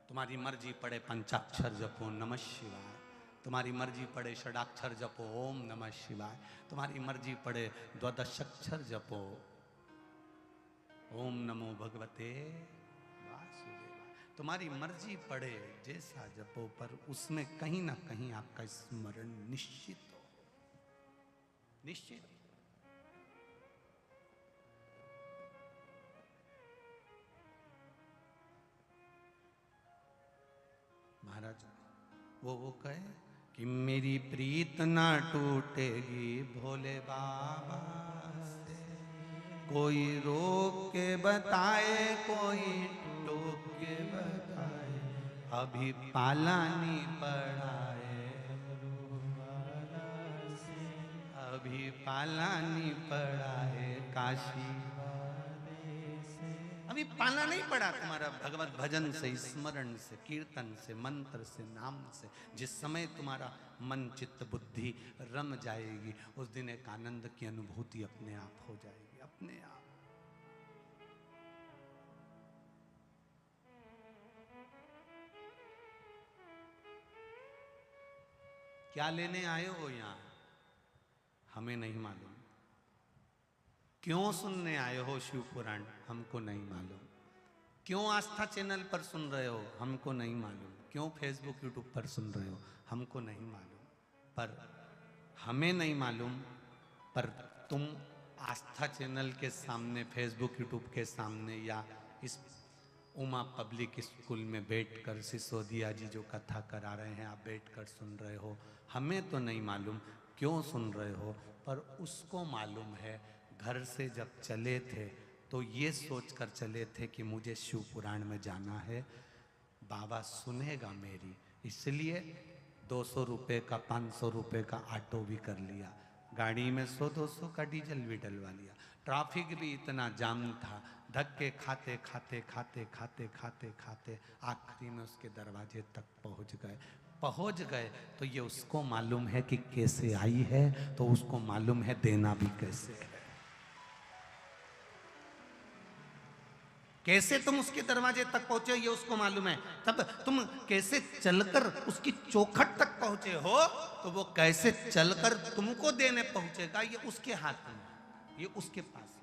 तुम्हारी मर्जी पड़े पंचाक्षर जपो नमः शिवाय, तुम्हारी मर्जी पड़े षडाक्षर जपो ओम नमः शिवाय, तुम्हारी मर्जी पड़े द्वादशाक्षर जपो ओम नमो भगवते वासुदेवाय, तुम्हारी मर्जी पड़े जैसा जपो, पर उसमें कहीं ना कहीं आपका स्मरण निश्चित हो, निश्चित। महाराज वो कहे कि मेरी प्रीत ना टूटेगी भोले बाबा से, कोई रोक के बताए, कोई टोक के बताए, अभी पालानी पड़ाए, अभी पालानी पड़ाए काशी। अभी पाला नहीं पड़ा तुम्हारा भगवत भजन से, स्मरण से, कीर्तन से, मंत्र से, नाम से। जिस समय तुम्हारा मन चित्त बुद्धि रम जाएगी, उस दिन एक आनंद की अनुभूति अपने आप हो जाएगी, अपने आप। क्या लेने आए हो यहां हमें नहीं मालूम, क्यों सुनने आए हो शिव पुराण हमको नहीं मालूम, क्यों आस्था चैनल पर सुन रहे हो हमको नहीं मालूम, क्यों फेसबुक यूट्यूब पर सुन रहे हो हमको नहीं मालूम, पर हमें नहीं मालूम, पर तुम आस्था चैनल के सामने, फेसबुक यूट्यूब के सामने, या इस उमा पब्लिक स्कूल में बैठकर सिसोदिया जी जो कथा करा रहे हैं, आप बैठकर सुन रहे हो। हमें तो नहीं मालूम क्यों सुन रहे हो, पर उसको मालूम है। घर से जब चले थे तो ये सोचकर चले थे कि मुझे शिव पुराण में जाना है, बाबा सुनेगा मेरी, इसलिए 200 रुपये का 500 रुपये का ऑटो भी कर लिया, गाड़ी में 100-200 का डीजल भी डलवा लिया। ट्रैफिक भी इतना जाम था, धक्के खाते खाते खाते खाते खाते खाते आखिरी में उसके दरवाजे तक पहुंच गए। तो ये उसको मालूम है कि कैसे आई है, तो उसको मालूम है देना भी कैसे है। कैसे तुम उसके दरवाजे तक पहुंचे ये उसको मालूम है। तब तुम कैसे चलकर उसकी चौखट तक पहुंचे हो, तो वो कैसे चलकर तुमको देने पहुंचेगा ये उसके हाथ में, ये उसके पास।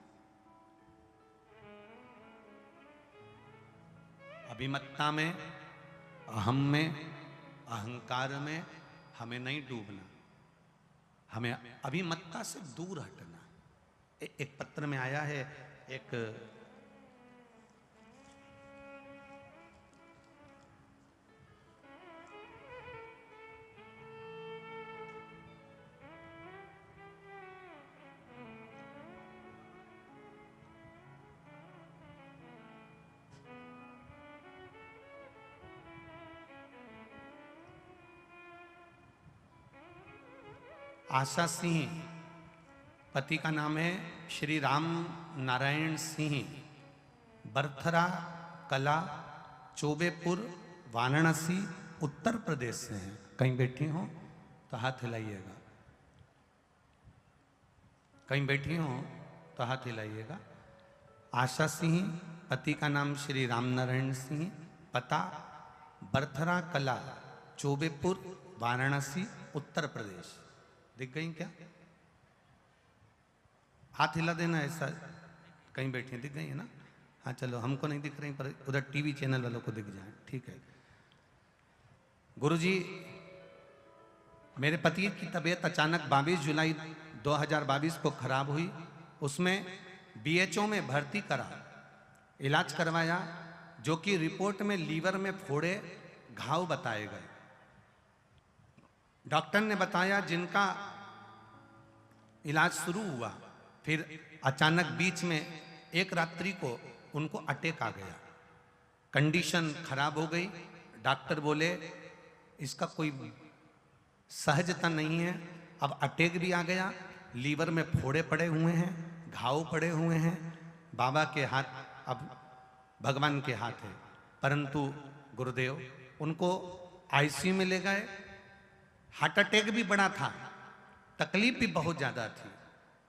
अभिमत्ता में, अहम में, अहंकार में हमें नहीं डूबना, हमें अभिमत्ता से दूर हटना। एक पत्र में आया है, एक आशा सिंह, पति का नाम है श्री राम नारायण सिंह, बरथरा कला, चौबेपुर, वाराणसी, उत्तर प्रदेश से हैं। कहीं बैठी हो तो हाथ हिलाइएगा, कहीं बैठी हो तो हाथ हिलाइएगा। आशा सिंह, पति का नाम श्री राम नारायण सिंह, पता बरथरा कला, चौबेपुर, वाराणसी, उत्तर प्रदेश। दिख गई क्या? हाथ हिला देना ऐसा, कहीं बैठे दिख गई है ना? हाँ चलो, हमको नहीं दिख रही पर उधर टीवी चैनल वालों को दिख जाए, ठीक है। गुरुजी, मेरे पति की तबीयत अचानक 22 जुलाई 2022 को खराब हुई। उसमें बीएचओ में भर्ती करा, इलाज करवाया, जो कि रिपोर्ट में लीवर में फोड़े घाव बताए गए। डॉक्टर ने बताया जिनका इलाज शुरू हुआ, फिर अचानक बीच में एक रात्रि को उनको अटैक आ गया, कंडीशन खराब हो गई। डॉक्टर बोले इसका कोई सहजता नहीं है, अब अटैक भी आ गया, लीवर में फोड़े पड़े हुए हैं, घाव पड़े हुए हैं। बाबा के हाथ, अब भगवान के हाथ है। परंतु गुरुदेव उनको आईसीयू में ले गए, हार्ट अटैक भी बड़ा था, तकलीफ भी बहुत ज्यादा थी।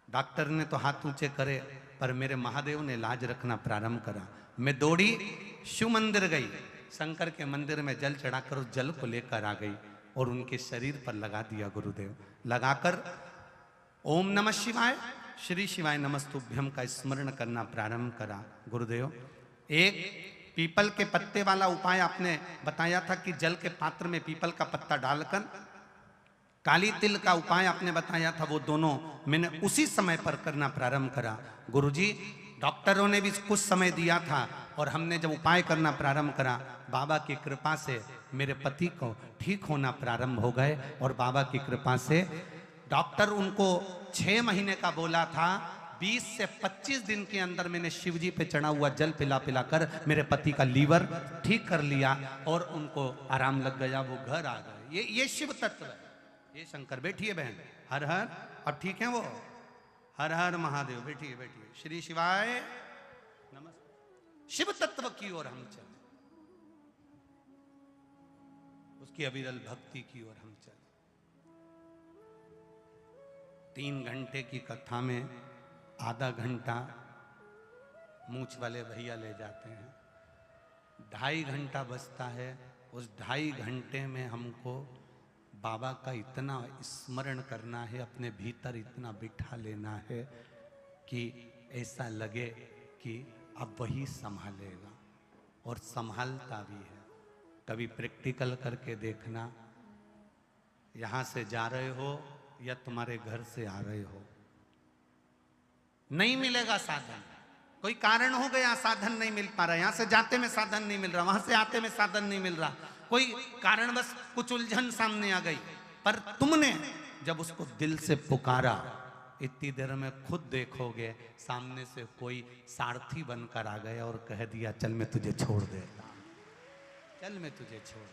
डॉक्टर ने तो हाथ ऊंचे करे, पर मेरे महादेव ने लाज रखना प्रारंभ करा। मैं दौड़ी, शिव मंदिर गई, शंकर के मंदिर में जल चढ़ाकर उस जल को लेकर आ गई और उनके शरीर पर लगा दिया गुरुदेव। लगाकर ओम नमः शिवाय, श्री शिवाय नमस्तुभ्यम का स्मरण करना प्रारंभ करा। गुरुदेव, एक पीपल के पत्ते वाला उपाय आपने बताया था कि जल के पात्र में पीपल का पत्ता डालकर, काली तिल का उपाय आपने बताया था, वो दोनों मैंने उसी समय पर करना प्रारंभ करा। गुरुजी, डॉक्टरों ने भी कुछ समय दिया था और हमने जब उपाय करना प्रारंभ करा, बाबा की कृपा से मेरे पति को ठीक होना प्रारंभ हो गए। और बाबा की कृपा से डॉक्टर उनको 6 महीने का बोला था, 20 से 25 दिन के अंदर मैंने शिवजी पे चढ़ा हुआ जल पिला पिला कर मेरे पति का लीवर ठीक कर लिया और उनको आराम लग गया, वो घर आ गए। ये शिव तत्व है, ये शंकर। बैठिए बहन, हर हर, अब ठीक है वो, हर हर महादेव। बैठिए बैठिए, श्री शिवाय नमस्ते। शिव तत्व की ओर हम चले, उसकी अविरल भक्ति की ओर हम चले। 3 घंटे की कथा में आधा घंटा मूछ वाले भैया ले जाते हैं, 2.5 घंटा बचता है। उस 2.5 घंटे में हमको बाबा का इतना स्मरण करना है, अपने भीतर इतना बिठा लेना है कि ऐसा लगे कि अब वही संभालेगा, और संभालता भी है। कभी प्रैक्टिकल करके देखना, यहां से जा रहे हो या तुम्हारे घर से आ रहे हो, नहीं मिलेगा साधन, कोई कारण हो गया साधन नहीं मिल पा रहा, यहां से जाते में साधन नहीं मिल रहा, वहां से आते में साधन नहीं मिल रहा, कोई कारणवश कुछ उलझन सामने आ गई, पर तुमने जब उसको दिल से पुकारा, इतनी देर में खुद देखोगे सामने से कोई सारथी बनकर आ गया और कह दिया चल मैं तुझे छोड़ देता, चल मैं तुझे छोड़